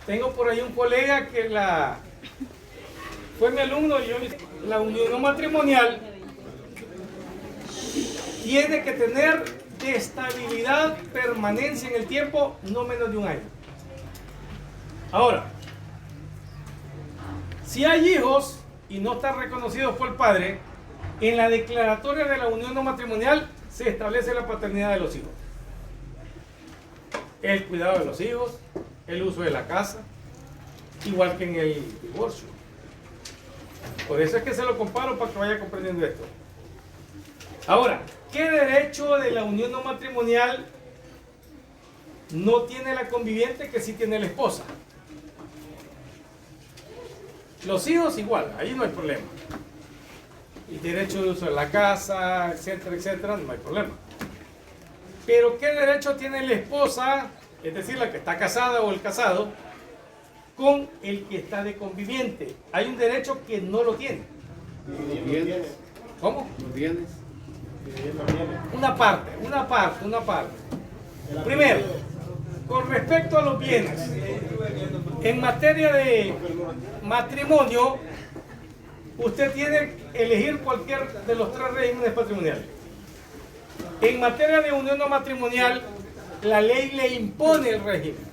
tengo por ahí un colega que fue mi alumno y yo, la unión matrimonial tiene que tener de estabilidad, permanencia en el tiempo, no menos de un año. Ahora, si hay hijos y no están reconocidos por el padre, en la declaratoria de la unión no matrimonial se establece la paternidad de los hijos. El cuidado de los hijos, el uso de la casa, igual que en el divorcio. Por eso es que se lo comparo para que vaya comprendiendo esto. Ahora, ¿qué derecho de la unión no matrimonial no tiene la conviviente que sí tiene la esposa? Los hijos igual, ahí no hay problema. Y derecho de uso de la casa, etcétera, etcétera, no hay problema. Pero ¿qué derecho tiene la esposa es decir, la que está casada o el casado, con el que está de conviviente. Hay un derecho que no lo tiene.
Los bienes.
¿Cómo?
Los bienes.
Una parte. Primero, con respecto a los bienes, en materia de matrimonio, usted tiene que elegir cualquier de los tres regímenes patrimoniales. En materia de unión no matrimonial, la ley le impone el régimen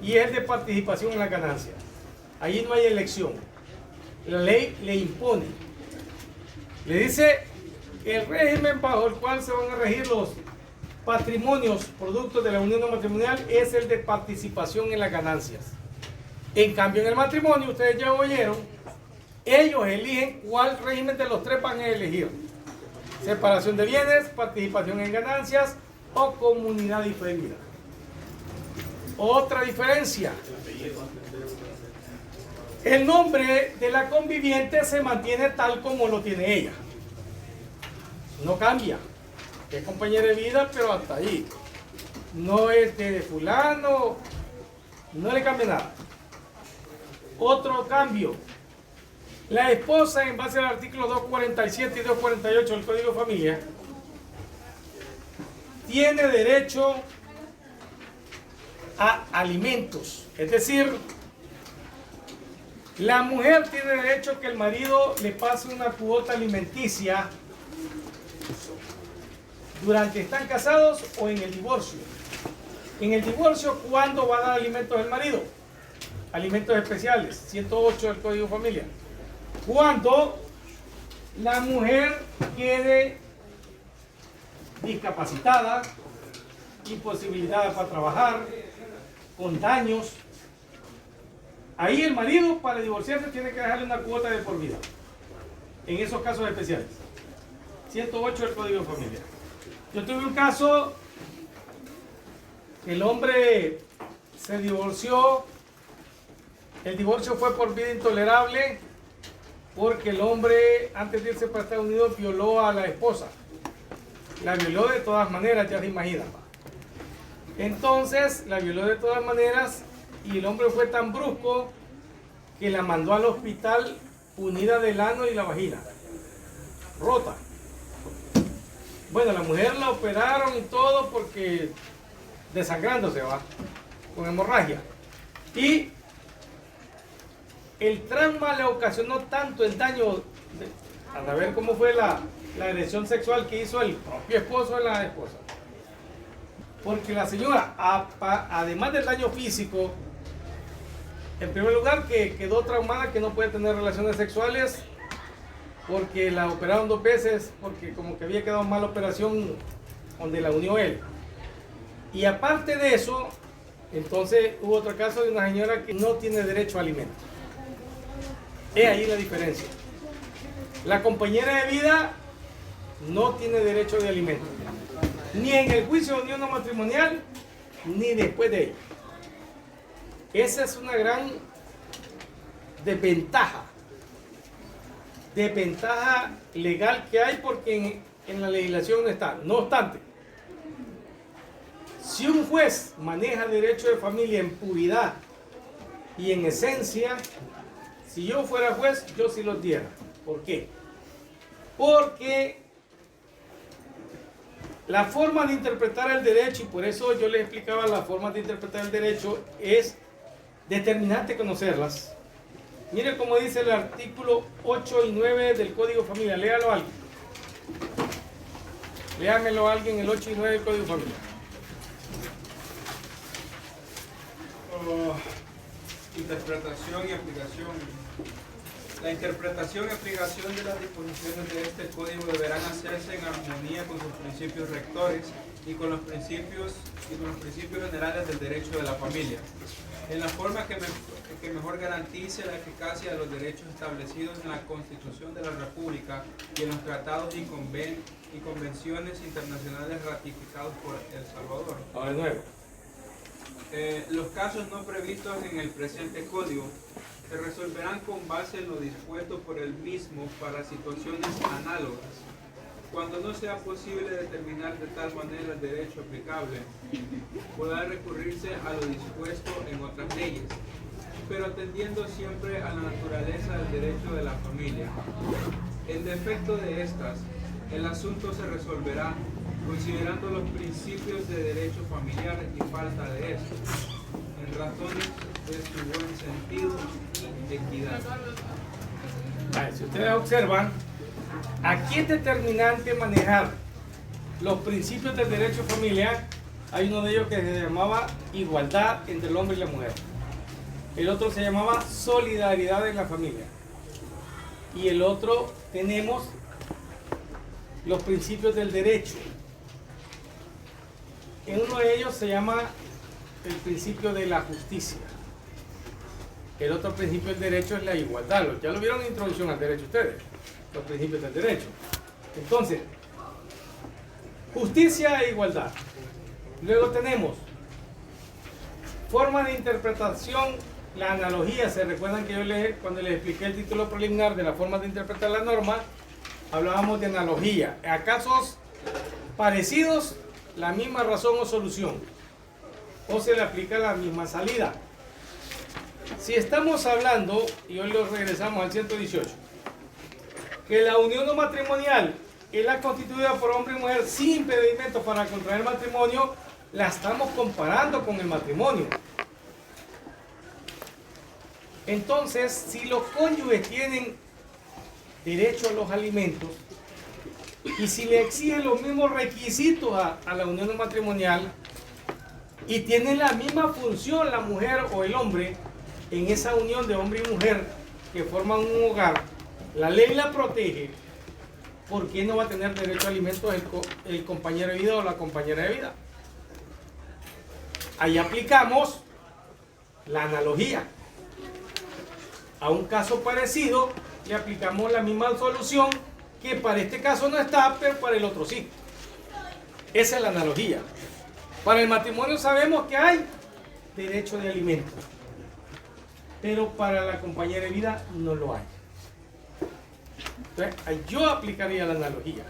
y es de participación en la ganancia. Allí no hay elección. La ley le impone. Le dice el régimen bajo el cual se van a regir los patrimonios productos de la unión no matrimonial es el de participación en las ganancias. En cambio, en el matrimonio, ustedes ya oyeron, ellos eligen cuál régimen de los tres van a elegir. Separación de bienes, participación en ganancias o comunidad diferida. Otra diferencia. El nombre de la conviviente se mantiene tal como lo tiene ella. No cambia. Es compañera de vida, pero hasta ahí. No es de fulano, no le cambia nada. Otro cambio. La esposa, en base al artículo 247 y 248 del Código de Familia, tiene derecho a alimentos. Es decir, la mujer tiene derecho a que el marido le pase una cuota alimenticia durante están casados o en el divorcio. En el divorcio, ¿cuándo va a dar alimentos el marido? Alimentos especiales, 108 del Código de Familia. Cuando la mujer quede discapacitada, imposibilitada para trabajar, con daños, ahí el marido para divorciarse tiene que dejarle una cuota de por vida. En esos casos especiales. 108 del Código de Familia. Yo tuve un caso, el hombre se divorció, el divorcio fue por vida intolerable porque el hombre antes de irse para Estados Unidos violó a la esposa. La violó de todas maneras, ya se imaginan. Entonces la violó de todas maneras y el hombre fue tan brusco que la mandó al hospital unida del ano y la vagina, rota. Bueno, la mujer la operaron y todo porque desangrándose va, con hemorragia. Y el trauma le ocasionó tanto el daño, a ver cómo fue la agresión sexual que hizo el propio esposo de la esposa. Porque la señora, además del daño físico, en primer lugar que quedó traumada, que no puede tener relaciones sexuales, porque la operaron 2 veces, porque como que había quedado mal la operación donde la unió él. Y aparte de eso, entonces hubo otro caso de una señora que no tiene derecho a alimentos. Es ahí la diferencia. La compañera de vida no tiene derecho de alimentos, ni en el juicio de unión no matrimonial, ni después de ello. Esa es una gran desventaja legal que hay porque en la legislación no está. No obstante, si un juez maneja derecho de familia en puridad y en esencia, si yo fuera juez, yo sí lo diera. ¿Por qué? Porque la forma de interpretar el derecho, y por eso yo les explicaba la forma de interpretar el derecho, es determinante conocerlas. Mire cómo dice el artículo 8 y 9 del Código de Familia. Léalo a alguien. Léamelo a alguien, el 8 y 9 del Código de Familia.
Interpretación y aplicación. La interpretación y aplicación de las disposiciones de este código deberán hacerse en armonía con sus principios rectores y con los principios generales del derecho de la familia, en la forma que mejor garantice la eficacia de los derechos establecidos en la Constitución de la República y en los tratados y convenciones internacionales ratificados por El Salvador.
Ahora de nuevo.
Los casos no previstos en el presente código se resolverán con base en lo dispuesto por el mismo para situaciones análogas, Cuando no sea posible determinar de tal manera el derecho aplicable, podrá recurrirse a lo dispuesto en otras leyes, pero atendiendo siempre a la naturaleza del derecho de la familia. En defecto de estas, el asunto se resolverá considerando los principios de derecho familiar y falta de estos, en razones de su buen sentido y equidad.
Si ustedes observan, aquí es determinante manejar los principios del derecho familiar. Hay uno de ellos que se llamaba igualdad entre el hombre y la mujer. El otro se llamaba solidaridad en la familia. Y el otro tenemos los principios del derecho. En uno de ellos se llama el principio de la justicia. El otro principio del derecho es la igualdad. Ya lo vieron en introducción al derecho ustedes, los principios del derecho. Entonces, justicia e igualdad. Luego tenemos forma de interpretación, la analogía. Se recuerdan que yo cuando les expliqué el título preliminar de la forma de interpretar la norma, hablábamos de analogía. A casos parecidos, la misma razón o solución, o se le aplica la misma salida. Si estamos hablando, y hoy lo regresamos al 118, que la unión no matrimonial es la constituida por hombre y mujer sin impedimento para contraer matrimonio, la estamos comparando con el matrimonio. Entonces, si los cónyuges tienen derecho a los alimentos, y si le exigen los mismos requisitos a la unión no matrimonial, y tienen la misma función la mujer o el hombre en esa unión de hombre y mujer que forman un hogar, la ley la protege, ¿por qué no va a tener derecho a alimentos el compañero de vida o la compañera de vida? Ahí aplicamos la analogía. A un caso parecido le aplicamos la misma solución, que para este caso no está, pero para el otro sí. Esa es la analogía. Para el matrimonio sabemos que hay derecho de alimentos, pero para la compañera de vida no lo hay. Entonces, yo aplicaría la analogía.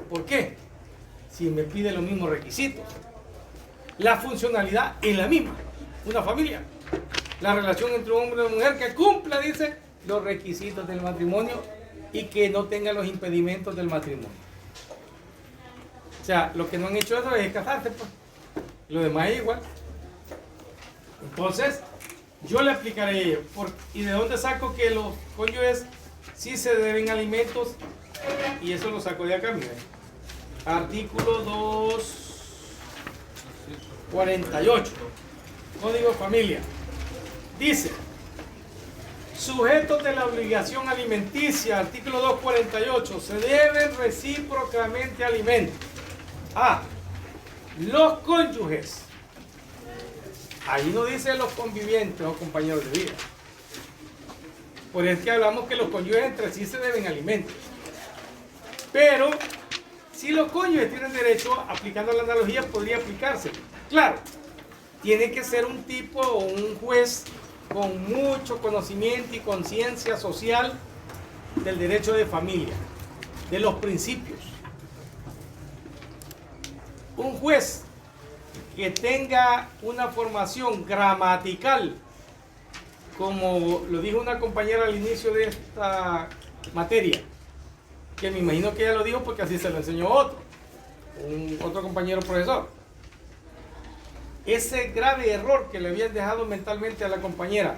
¿Por qué? Si me pide los mismos requisitos. La funcionalidad es la misma. Una familia. La relación entre un hombre y una mujer que cumpla, dice, los requisitos del matrimonio y que no tenga los impedimentos del matrimonio. O sea, lo que no han hecho eso es casarse, pues. Lo demás es igual. Entonces, yo le aplicaré. ¿Y de dónde saco que los cónyuges sí se deben alimentos? Y eso lo saco de acá, miren. Artículo 248. Código de familia. Dice, sujetos de la obligación alimenticia, artículo 248, se deben recíprocamente alimentos a los cónyuges. Ahí no dice los convivientes o compañeros de vida. Por eso es que hablamos que los cónyuges entre sí se deben alimentos. Pero si los cónyuges tienen derecho, aplicando la analogía, podría aplicarse. Claro, tiene que ser un tipo o un juez con mucho conocimiento y conciencia social del derecho de familia, de los principios. Un juez que tenga una formación gramatical, como lo dijo una compañera al inicio de esta materia, que me imagino que ella lo dijo porque así se lo enseñó otro compañero profesor. Ese grave error que le habían dejado mentalmente a la compañera,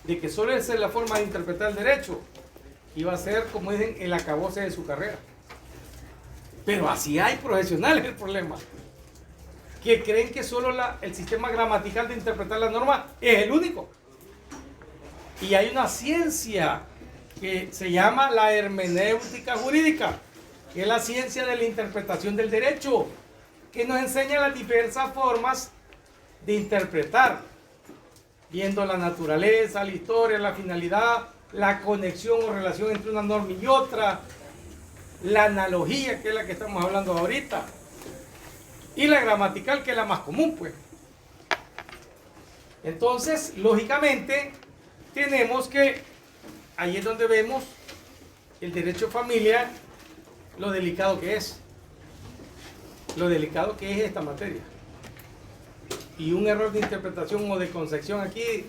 de que solo esa es la forma de interpretar el derecho, iba a ser, como dicen, el acabose de su carrera. Pero así hay profesionales. El problema que creen que solo el sistema gramatical de interpretar la norma es el único. Y hay una ciencia que se llama la hermenéutica jurídica, que es la ciencia de la interpretación del derecho, que nos enseña las diversas formas de interpretar, viendo la naturaleza, la historia, la finalidad, la conexión o relación entre una norma y otra, la analogía, que es la que estamos hablando ahorita, y la gramatical, que es la más común, pues. Entonces, lógicamente, tenemos que, ahí es donde vemos el derecho de familia, lo delicado que es. Lo delicado que es esta materia. Y un error de interpretación o de concepción aquí,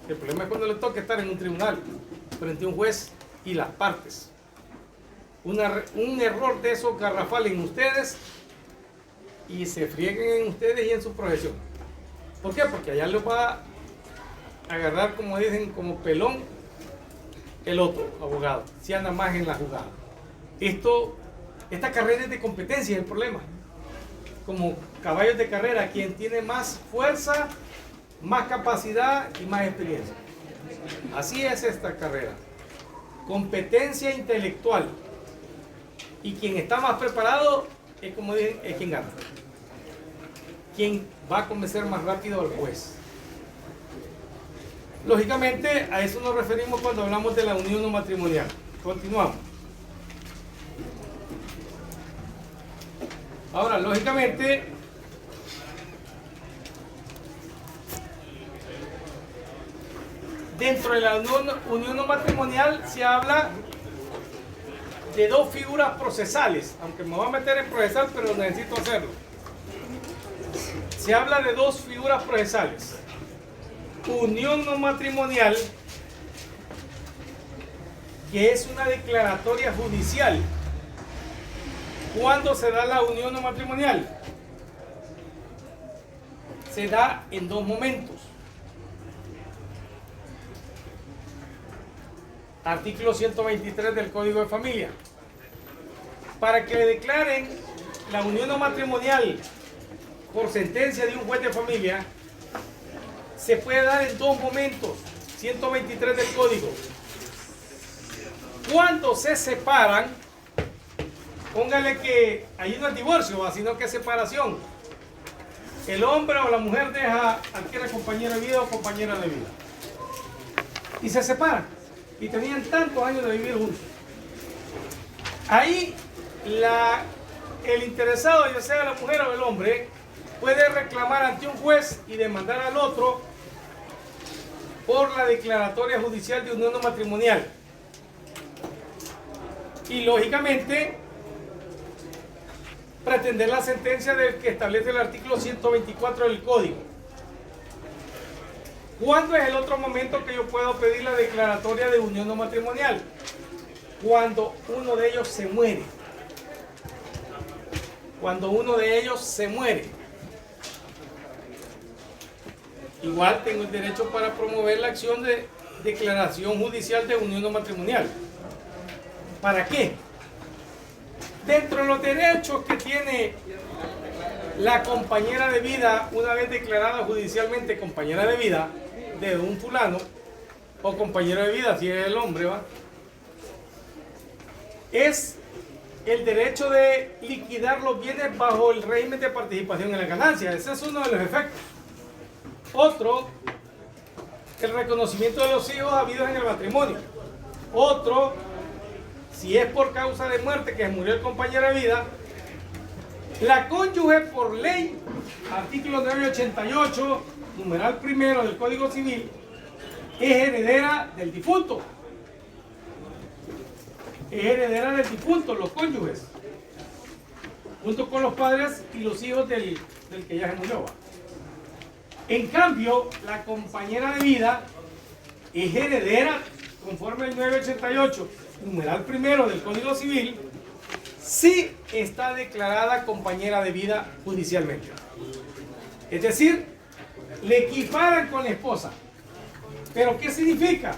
el problema es cuando le toca estar en un tribunal, frente a un juez y las partes. Un error de esos garrafales en ustedes y se frieguen en ustedes y en su profesión. ¿Por qué? Porque allá los va a agarrar, como dicen, como pelón el otro abogado, si anda más en la jugada. Esta carrera es de competencia, es el problema. Como caballos de carrera, quien tiene más fuerza, más capacidad y más experiencia. Así es esta carrera. Competencia intelectual. Y quien está más preparado es, como dicen, es quien gana. Quien va a convencer más rápido al juez. Lógicamente, a eso nos referimos cuando hablamos de la unión no matrimonial. Continuamos. Ahora, lógicamente, dentro de la unión no matrimonial se habla de dos figuras procesales, aunque me voy a meter en procesal, pero necesito hacerlo. Se habla de dos figuras procesales. Unión no matrimonial, que es una declaratoria judicial. ¿Cuándo se da la unión no matrimonial? Se da en dos momentos. Artículo 123 del Código de Familia. Para que le declaren la unión no matrimonial por sentencia de un juez de familia, se puede dar en dos momentos. 123 del Código. Cuando se separan, póngale que ahí no es divorcio, sino que es separación. El hombre o la mujer adquiere compañero de vida o compañera de vida. Y se separan. Y tenían tantos años de vivir juntos. Ahí el interesado, ya sea la mujer o el hombre, puede reclamar ante un juez y demandar al otro por la declaratoria judicial de unión no matrimonial. Y lógicamente pretender la sentencia del que establece el artículo 124 del Código. ¿Cuándo es el otro momento que yo puedo pedir la declaratoria de unión no matrimonial? Cuando uno de ellos se muere. Cuando uno de ellos se muere. Igual tengo el derecho para promover la acción de declaración judicial de unión no matrimonial. ¿Para qué? Dentro de los derechos que tiene la compañera de vida, una vez declarada judicialmente compañera de vida de un fulano, o compañero de vida si es el hombre, ¿va? Es el derecho de liquidar los bienes bajo el régimen de participación en la ganancia. Ese es uno de los efectos. Otro, el reconocimiento de los hijos habidos en el matrimonio. Otro, si es por causa de muerte que murió el compañero de vida, la cónyuge por ley, artículo 988, numeral primero del Código Civil, es heredera del difunto. Es heredera del difunto, los cónyuges, junto con los padres y los hijos del que ya se murió. En cambio, la compañera de vida es heredera, conforme el 988, numeral primero del Código Civil, si está declarada compañera de vida judicialmente. Es decir, le equiparan con la esposa. ¿Pero qué significa?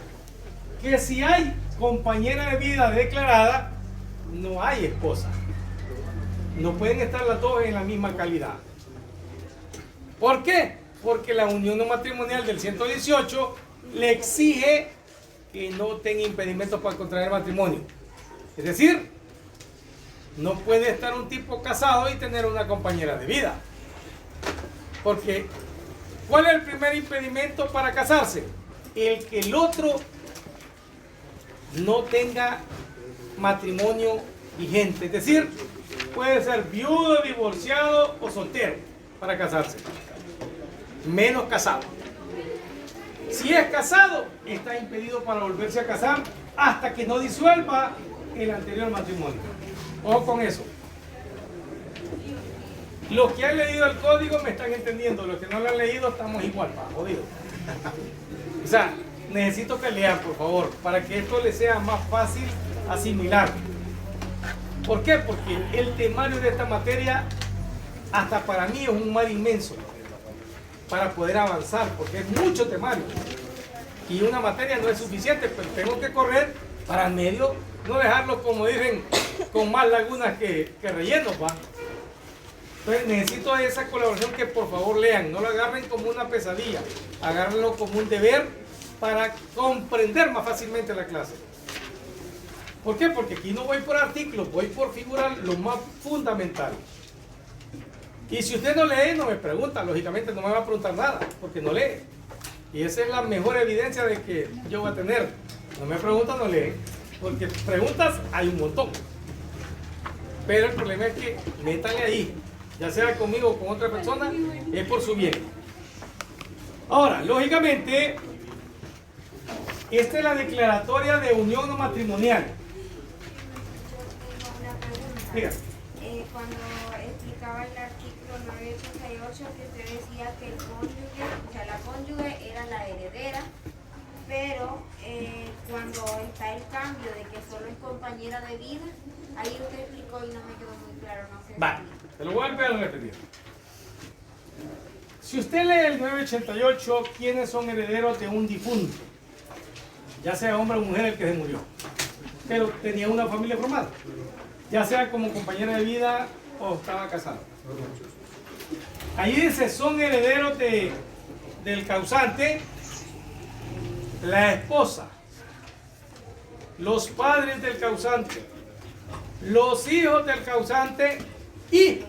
Que si hay compañera de vida declarada, no hay esposa. No pueden estar las dos en la misma calidad. ¿Por qué? Porque la unión no matrimonial del 118 le exige que no tenga impedimentos para contraer matrimonio. Es decir, no puede estar un tipo casado y tener una compañera de vida. Porque, ¿cuál es el primer impedimento para casarse? El que el otro no tenga matrimonio vigente. Es decir, puede ser viudo, divorciado o soltero para casarse. Menos casado. Si es casado, está impedido para volverse a casar hasta que no disuelva el anterior matrimonio. Ojo con eso. Los que han leído el código me están entendiendo, los que no lo han leído estamos igual, jodidos. O sea, necesito que lean, por favor, para que esto les sea más fácil asimilar. ¿Por qué? Porque el temario de esta materia, hasta para mí, es un mar inmenso para poder avanzar, porque es mucho temario. Y una materia no es suficiente, pero tengo que correr para en medio, no dejarlo, como dicen, con más lagunas que rellenos, ¿va? Entonces necesito esa colaboración, que por favor lean, no lo agarren como una pesadilla, agárrenlo como un deber para comprender más fácilmente la clase. ¿Por qué? Porque aquí no voy por artículos, voy por figurar lo más fundamental. Y si usted no lee, no me pregunta, lógicamente no me va a preguntar nada, porque no lee. Y esa es la mejor evidencia de que yo voy a tener. No me pregunta, no lee, porque preguntas hay un montón. Pero el problema es que métanle ahí, ya sea conmigo o con otra persona, es por su bien. Ahora, lógicamente, esta es la declaratoria de unión no matrimonial. Diga.
Cuando explicaba el artículo 988, que usted decía que el cónyuge, o sea, la cónyuge era la heredera, pero cuando está el cambio de que solo es compañera de vida, ahí usted explicó y no me quedó muy claro, no sé.
Vale, te lo voy a volver a repetir. Si usted lee el 988, ¿quiénes son herederos de un difunto? Ya sea hombre o mujer el que se murió, pero tenía una familia formada, ya sea como compañera de vida o estaba casado. Ahí dice, son herederos del causante, la esposa, los padres del causante, los hijos del causante y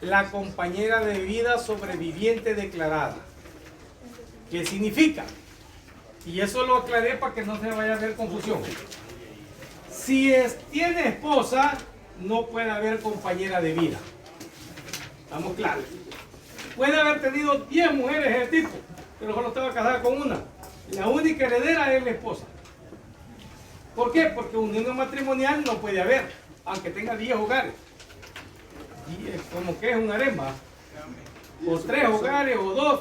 la compañera de vida sobreviviente declarada. ¿Qué significa? Y eso lo aclaré para que no se vaya a hacer confusión. Si tiene esposa, no puede haber compañera de vida. ¿Estamos claros? Puede haber tenido 10 mujeres el tipo, pero solo estaba casada con una. La única heredera es la esposa. ¿Por qué? Porque unión matrimonial no puede haber, aunque tenga 10 hogares. Y es como que es un harem, o 3 hogares o 2.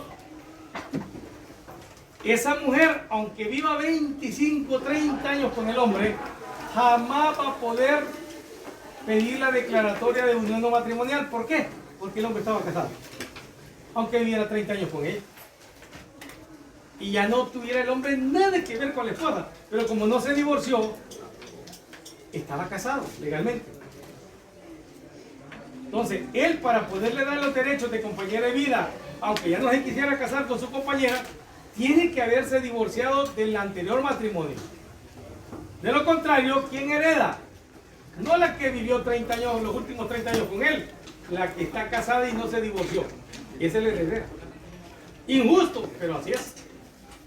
Esa mujer, aunque viva 25, 30 años con el hombre, jamás va a poder pedir la declaratoria de unión no matrimonial. ¿Por qué? Porque el hombre estaba casado, aunque viviera 30 años con ella. Y ya no tuviera el hombre nada que ver con la esposa, pero como no se divorció, estaba casado legalmente. Entonces, él, para poderle dar los derechos de compañera de vida, aunque ya no se quisiera casar con su compañera, tiene que haberse divorciado del anterior matrimonio. De lo contrario, ¿quién hereda? No la que vivió 30 años, los últimos 30 años con él, la que está casada y no se divorció. Esa es la heredera. Injusto, pero así es.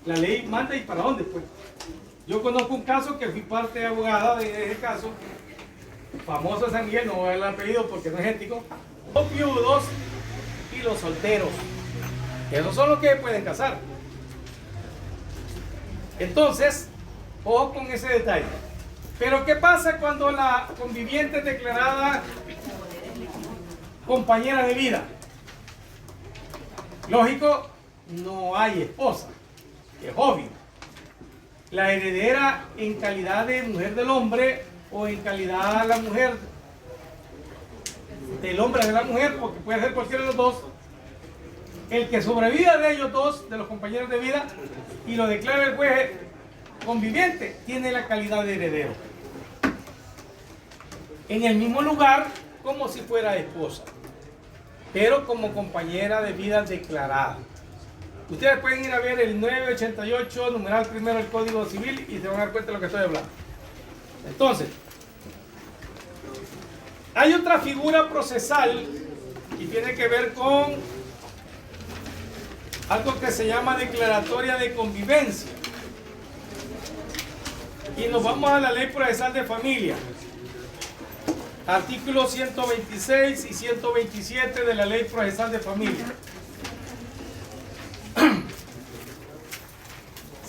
La ley manda, y para dónde, pues. Yo conozco un caso que fui parte de abogada de ese caso, famoso de San Miguel, no voy a dar el apellido porque no es ético. Los viudos y los solteros, esos son los que pueden casar. Entonces, ojo con ese detalle. Pero ¿qué pasa cuando la conviviente es declarada compañera de vida? Lógico, no hay esposa, es obvio. La heredera en calidad de mujer del hombre o en calidad de la mujer del hombre de la mujer, porque puede ser cualquiera de los dos, el que sobreviva de ellos dos, de los compañeros de vida, y lo declara el juez conviviente, tiene la calidad de heredero. En el mismo lugar, como si fuera esposa, pero como compañera de vida declarada. Ustedes pueden ir a ver el 988, numeral primero del Código Civil, y se van a dar cuenta de lo que estoy hablando. Entonces, hay otra figura procesal y tiene que ver con algo que se llama declaratoria de convivencia. Y nos vamos a la Ley Procesal de Familia. Artículos 126 y 127 de la Ley Procesal de Familia.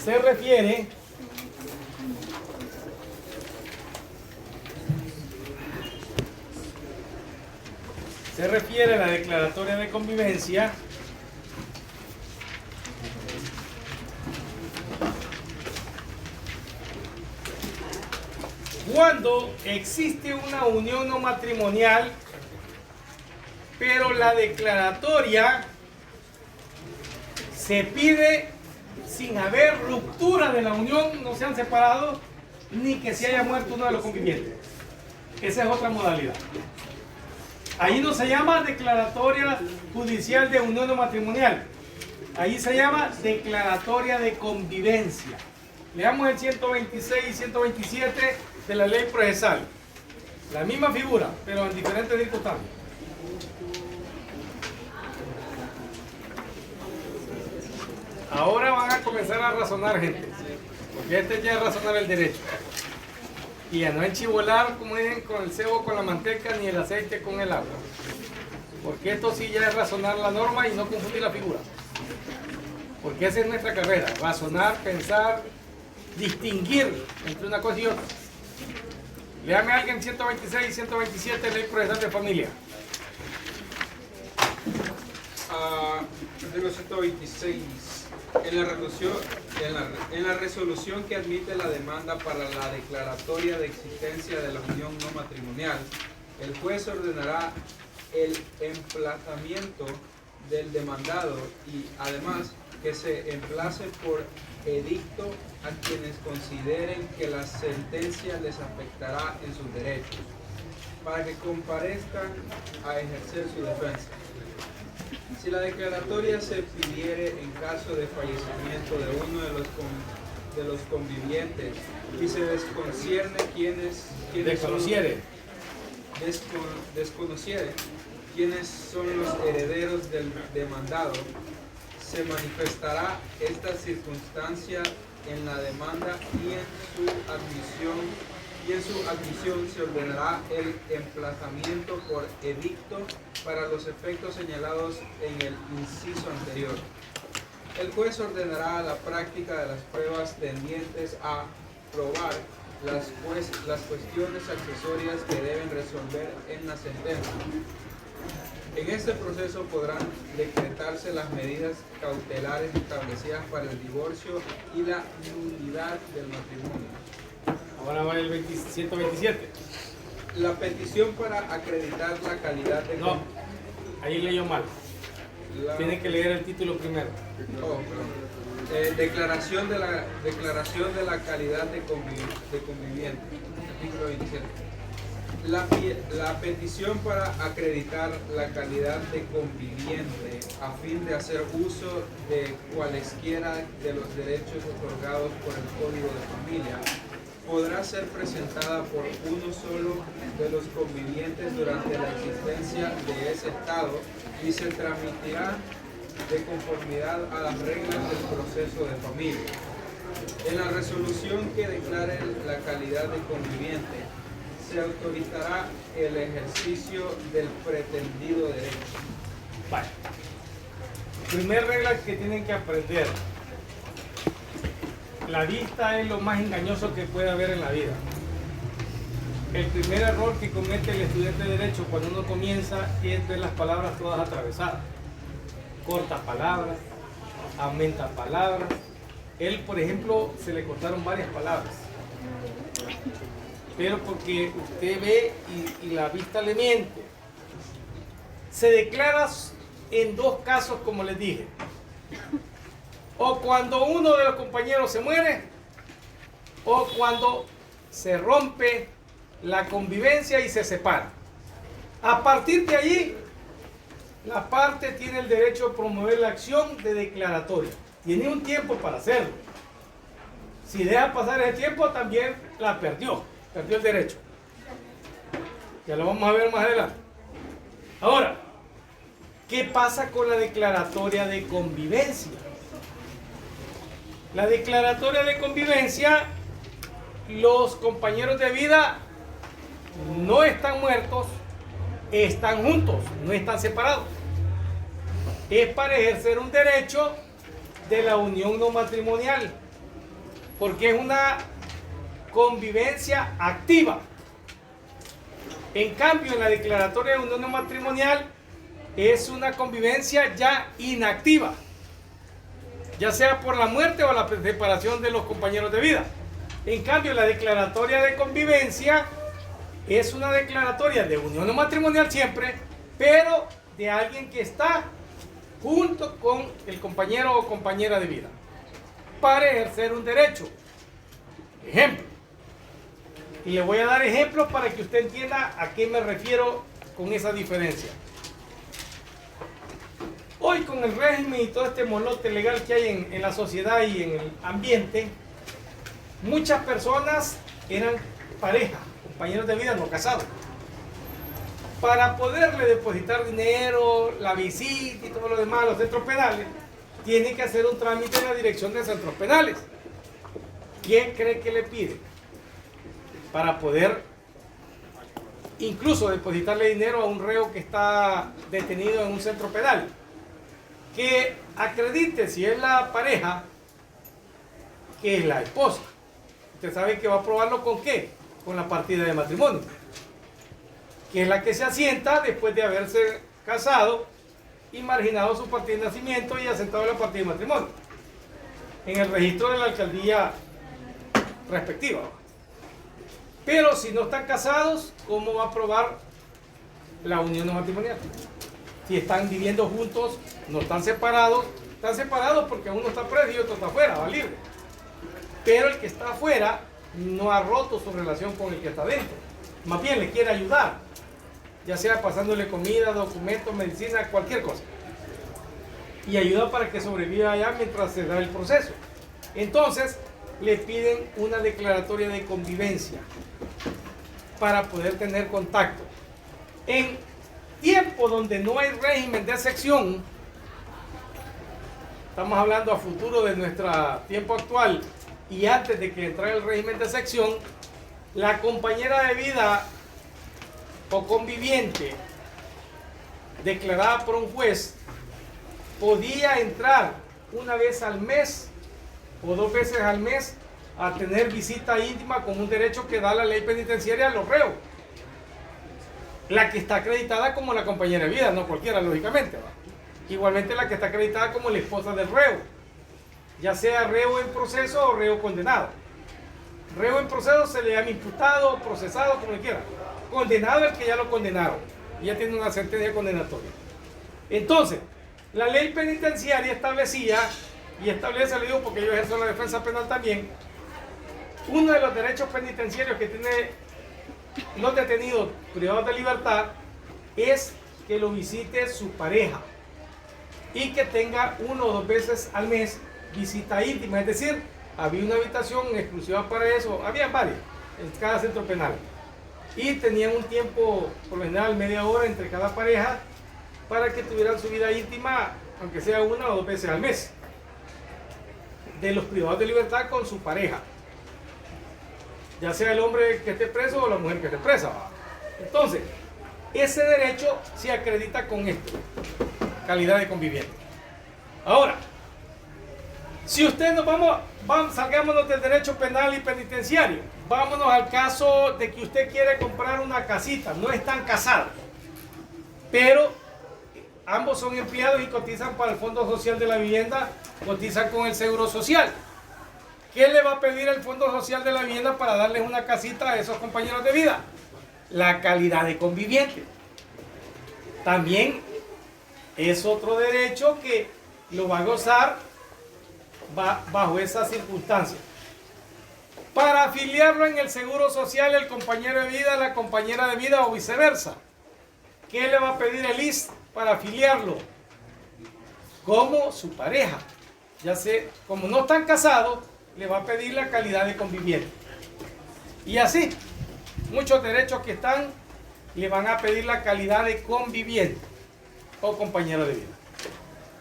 Se refiere se refiere a la declaratoria de convivencia cuando existe una unión no matrimonial, pero la declaratoria se pide sin haber ruptura de la unión, no se han separado, ni que se haya muerto uno de los convivientes. Esa es otra modalidad. Ahí no se llama declaratoria judicial de unión no matrimonial. Ahí se llama declaratoria de convivencia. Leamos el 126 y 127 de la ley procesal. La misma figura, pero en diferentes circunstancias. Ahora van a comenzar a razonar, gente. Porque este ya es razonar el derecho. Y ya no enchivolar, como dicen, con el cebo con la manteca, ni el aceite con el agua. Porque esto sí ya es razonar la norma y no confundir la figura. Porque esa es nuestra carrera. Razonar, pensar, distinguir entre una cosa y otra. Léame a alguien 126 y 127, ley procesal de familia.
Artículo 126. En la resolución que admite la demanda para la declaratoria de existencia de la unión no matrimonial, el juez ordenará el emplazamiento del demandado y además que se emplace por edicto a quienes consideren que la sentencia les afectará en sus derechos, para que comparezcan a ejercer su defensa. Si la declaratoria se pidiere en caso de fallecimiento de uno de los convivientes y se desconociere quiénes son los herederos del demandado, se manifestará esta circunstancia en la demanda y en su admisión se ordenará el emplazamiento por edicto para los efectos señalados en el inciso anterior. El juez ordenará la práctica de las pruebas tendientes a probar las cuestiones accesorias que deben resolver en la sentencia. En este proceso podrán decretarse las medidas cautelares establecidas para el divorcio y la nulidad del matrimonio.
Ahora va el 127.
La petición para acreditar la calidad de...
No, ahí leyó mal. Tiene que leer el título primero.
Oh, perdón. Declaración de la calidad de conviviente. Artículo 27. La petición para acreditar la calidad de conviviente a fin de hacer uso de cualesquiera de los derechos otorgados por el Código de Familia podrá ser presentada por uno solo de los convivientes durante la existencia de ese Estado y se tramitará de conformidad a las reglas del proceso de familia. En la resolución que declare la calidad de conviviente, se autorizará el ejercicio del pretendido derecho.
Vale. Primera regla que tienen que aprender. La vista es lo más engañoso que puede haber en la vida. El primer error que comete el estudiante de Derecho cuando uno comienza es ver las palabras todas atravesadas. Corta palabras, aumenta palabras. Él, por ejemplo, se le cortaron varias palabras. Pero porque usted ve y la vista le miente. Se declara en dos casos, como les dije. O cuando uno de los compañeros se muere, o cuando se rompe la convivencia y se separa. A partir de allí, la parte tiene el derecho a promover la acción de declaratoria. Tiene un tiempo para hacerlo. Si deja pasar ese tiempo, también la perdió el derecho. Ya lo vamos a ver más adelante. Ahora, ¿qué pasa con la declaratoria de convivencia? La declaratoria de convivencia, los compañeros de vida no están muertos, están juntos, no están separados. Es para ejercer un derecho de la unión no matrimonial, porque es una convivencia activa. En cambio, en la declaratoria de unión matrimonial es una convivencia ya inactiva, ya sea por la muerte o la separación de los compañeros de vida. En cambio, la declaratoria de convivencia es una declaratoria de unión matrimonial siempre, pero de alguien que está junto con el compañero o compañera de vida para ejercer un derecho. Ejemplo. Y le voy a dar ejemplos para que usted entienda a qué me refiero con esa diferencia. Hoy, con el régimen y todo este molote legal que hay en la sociedad y en el ambiente, muchas personas eran pareja, compañeros de vida no casados. Para poderle depositar dinero, la visita y todo lo demás a los centros penales, tiene que hacer un trámite en la dirección de centros penales. ¿Quién cree que le pide? Para poder incluso depositarle dinero a un reo que está detenido en un centro penal. Que acredite si es la pareja, que es la esposa. Usted sabe que va a probarlo con ¿qué? Con la partida de matrimonio, que es la que se asienta después de haberse casado y marginado su partida de nacimiento y asentado la partida de matrimonio en el registro de la alcaldía respectiva. Pero si no están casados, ¿cómo va a probar la unión matrimonial? Si están viviendo juntos, no están separados porque uno está preso y otro está afuera, va libre. Pero el que está afuera no ha roto su relación con el que está dentro. Más bien le quiere ayudar, ya sea pasándole comida, documentos, medicina, cualquier cosa. Y ayuda para que sobreviva allá mientras se da el proceso. Entonces, le piden una declaratoria de convivencia para poder tener contacto. En tiempo donde no hay régimen de sección, estamos hablando a futuro de nuestro tiempo actual y antes de que entrara el régimen de sección, la compañera de vida o conviviente declarada por un juez podía entrar una vez al mes o 2 veces al mes a tener visita íntima con un derecho que da la ley penitenciaria a los reos. La que está acreditada como la compañera de vida, no cualquiera, lógicamente, ¿va? Igualmente la que está acreditada como la esposa del reo, ya sea reo en proceso o reo condenado. Reo en proceso se le llama imputado, procesado, como quiera. Condenado es el que ya lo condenaron, ya tiene una sentencia condenatoria. Entonces, la ley penitenciaria establecía, y establece, le digo porque yo ejerzo la defensa penal también, uno de los derechos penitenciarios que tiene los detenidos privados de libertad es que lo visite su pareja y que tenga 1 o 2 veces al mes visita íntima, es decir, había una habitación exclusiva para eso, había varias en cada centro penal y tenían un tiempo, por lo general media hora entre cada pareja para que tuvieran su vida íntima, aunque sea 1 o 2 veces al mes, de los privados de libertad con su pareja, ya sea el hombre que esté preso o la mujer que esté presa. Entonces, ese derecho se acredita con esto, calidad de conviviente. Ahora, si usted nos salgámonos del derecho penal y penitenciario, vámonos al caso de que usted quiere comprar una casita, no están casados, pero ambos son empleados y cotizan para el Fondo Social de la Vivienda, cotizan con el Seguro Social. ¿Qué le va a pedir el Fondo Social de la Vivienda para darles una casita a esos compañeros de vida? La calidad de conviviente. También es otro derecho que lo va a gozar bajo esas circunstancias. Para afiliarlo en el Seguro Social, el compañero de vida, la compañera de vida o viceversa. ¿Qué le va a pedir el ISSSTE para afiliarlo? Como su pareja. Ya sé, como no están casados, le va a pedir la calidad de conviviente. Y así, muchos derechos que están, le van a pedir la calidad de conviviente o compañero de vida.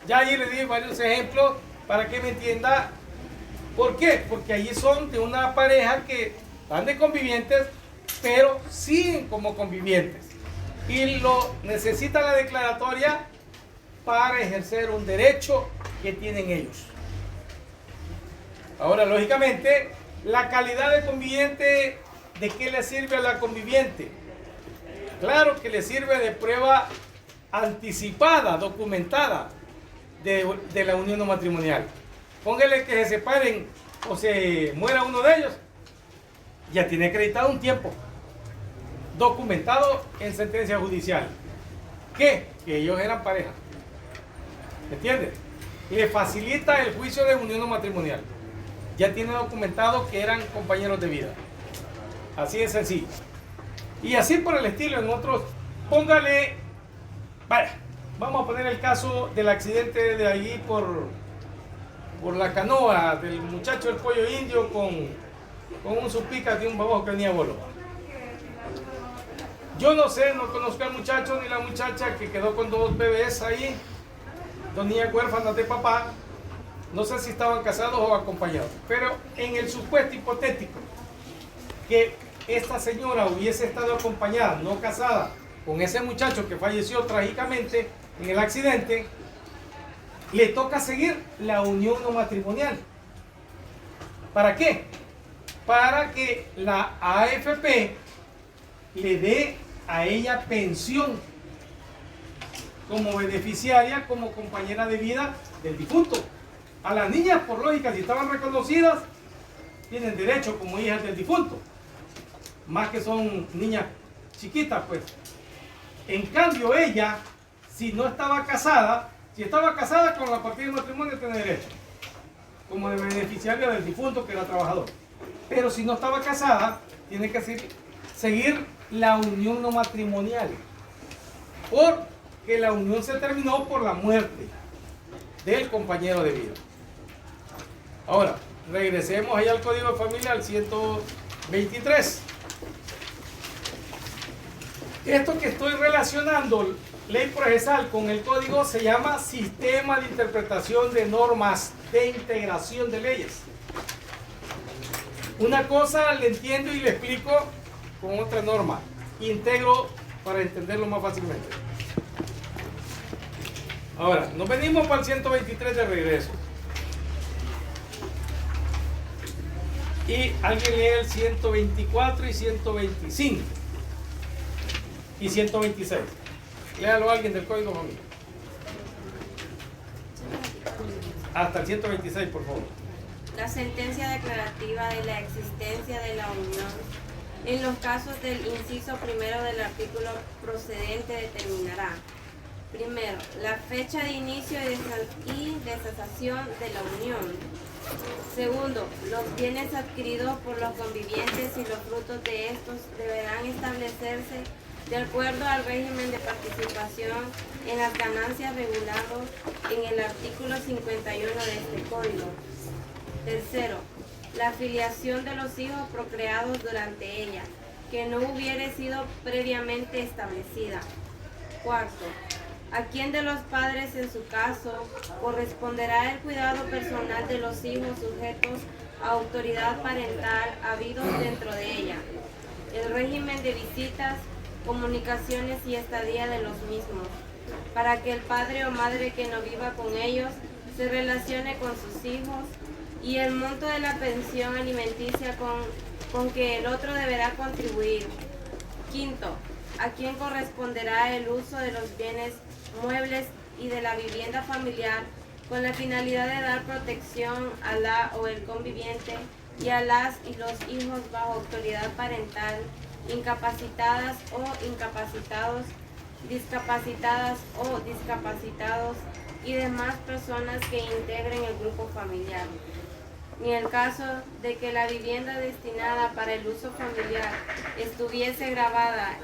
Ya allí le di varios ejemplos para que me entienda. ¿Por qué? Porque allí son de una pareja que están de convivientes, pero siguen como convivientes. Y lo necesita la declaratoria para ejercer un derecho que tienen ellos. Ahora, lógicamente, la calidad de conviviente, ¿de qué le sirve a la conviviente? Claro que le sirve de prueba anticipada, documentada de la unión no matrimonial. Póngale que se separen o se muera uno de ellos, ya tiene acreditado un tiempo, documentado en sentencia judicial, que ellos eran pareja. ¿Me entiende? Le facilita el juicio de unión no matrimonial. Ya tiene documentado que eran compañeros de vida. Así de sencillo. Y así por el estilo en otros. Póngale, vaya, vamos a poner el caso del accidente de allí por la canoa del muchacho del pollo indio con un supica de un baboso que venía a bolo. Yo no sé, no conozco al muchacho ni la muchacha que quedó con 2 bebés ahí, 2 niñas huérfanas de papá. No sé si estaban casados o acompañados, pero en el supuesto hipotético que esta señora hubiese estado acompañada, no casada, con ese muchacho que falleció trágicamente en el accidente, le toca seguir la unión no matrimonial. ¿Para qué? Para que la AFP le dé a ella pensión como beneficiaria, como compañera de vida del difunto. A las niñas, por lógica, si estaban reconocidas, tienen derecho como hijas del difunto. Más que son niñas chiquitas, pues. En cambio, ella, si no estaba casada, si estaba casada con la partida de matrimonio, tiene derecho. Como de beneficiaria del difunto, que era trabajador. Pero si no estaba casada, tiene que seguir la unión no matrimonial. Porque la unión se terminó por la muerte del compañero de vida. Ahora, regresemos ahí al Código de Familia, al 123. Esto que estoy relacionando, ley procesal, con el código, se llama Sistema de Interpretación de Normas de Integración de Leyes. Una cosa le entiendo y le explico con otra norma. Integro para entenderlo más fácilmente. Ahora, nos venimos para el 123 de regreso. Y alguien lee el 124 y 125. Y 126. Léalo a alguien del Código Familiar. Hasta el 126, por favor.
La sentencia declarativa de la existencia de la unión en los casos del inciso primero del artículo procedente determinará: primero, la fecha de inicio y de cesación de la unión. Segundo, los bienes adquiridos por los convivientes y los frutos de estos deberán establecerse de acuerdo al régimen de participación en las ganancias regulado en el artículo 51 de este código. Tercero, la filiación de los hijos procreados durante ella, que no hubiere sido previamente establecida. Cuarto, a quién de los padres en su caso corresponderá el cuidado personal de los hijos sujetos a autoridad parental habidos dentro de ella, el régimen de visitas, comunicaciones y estadía de los mismos, para que el padre o madre que no viva con ellos se relacione con sus hijos, y el monto de la pensión alimenticia con que el otro deberá contribuir. Quinto, a quién corresponderá el uso de los bienes muebles y de la vivienda familiar con la finalidad de dar protección a la o el conviviente y a las y los hijos bajo autoridad parental, incapacitadas o incapacitados, discapacitadas o discapacitados y demás personas que integren el grupo familiar. Ni en el caso de que la vivienda destinada para el uso familiar estuviese gravada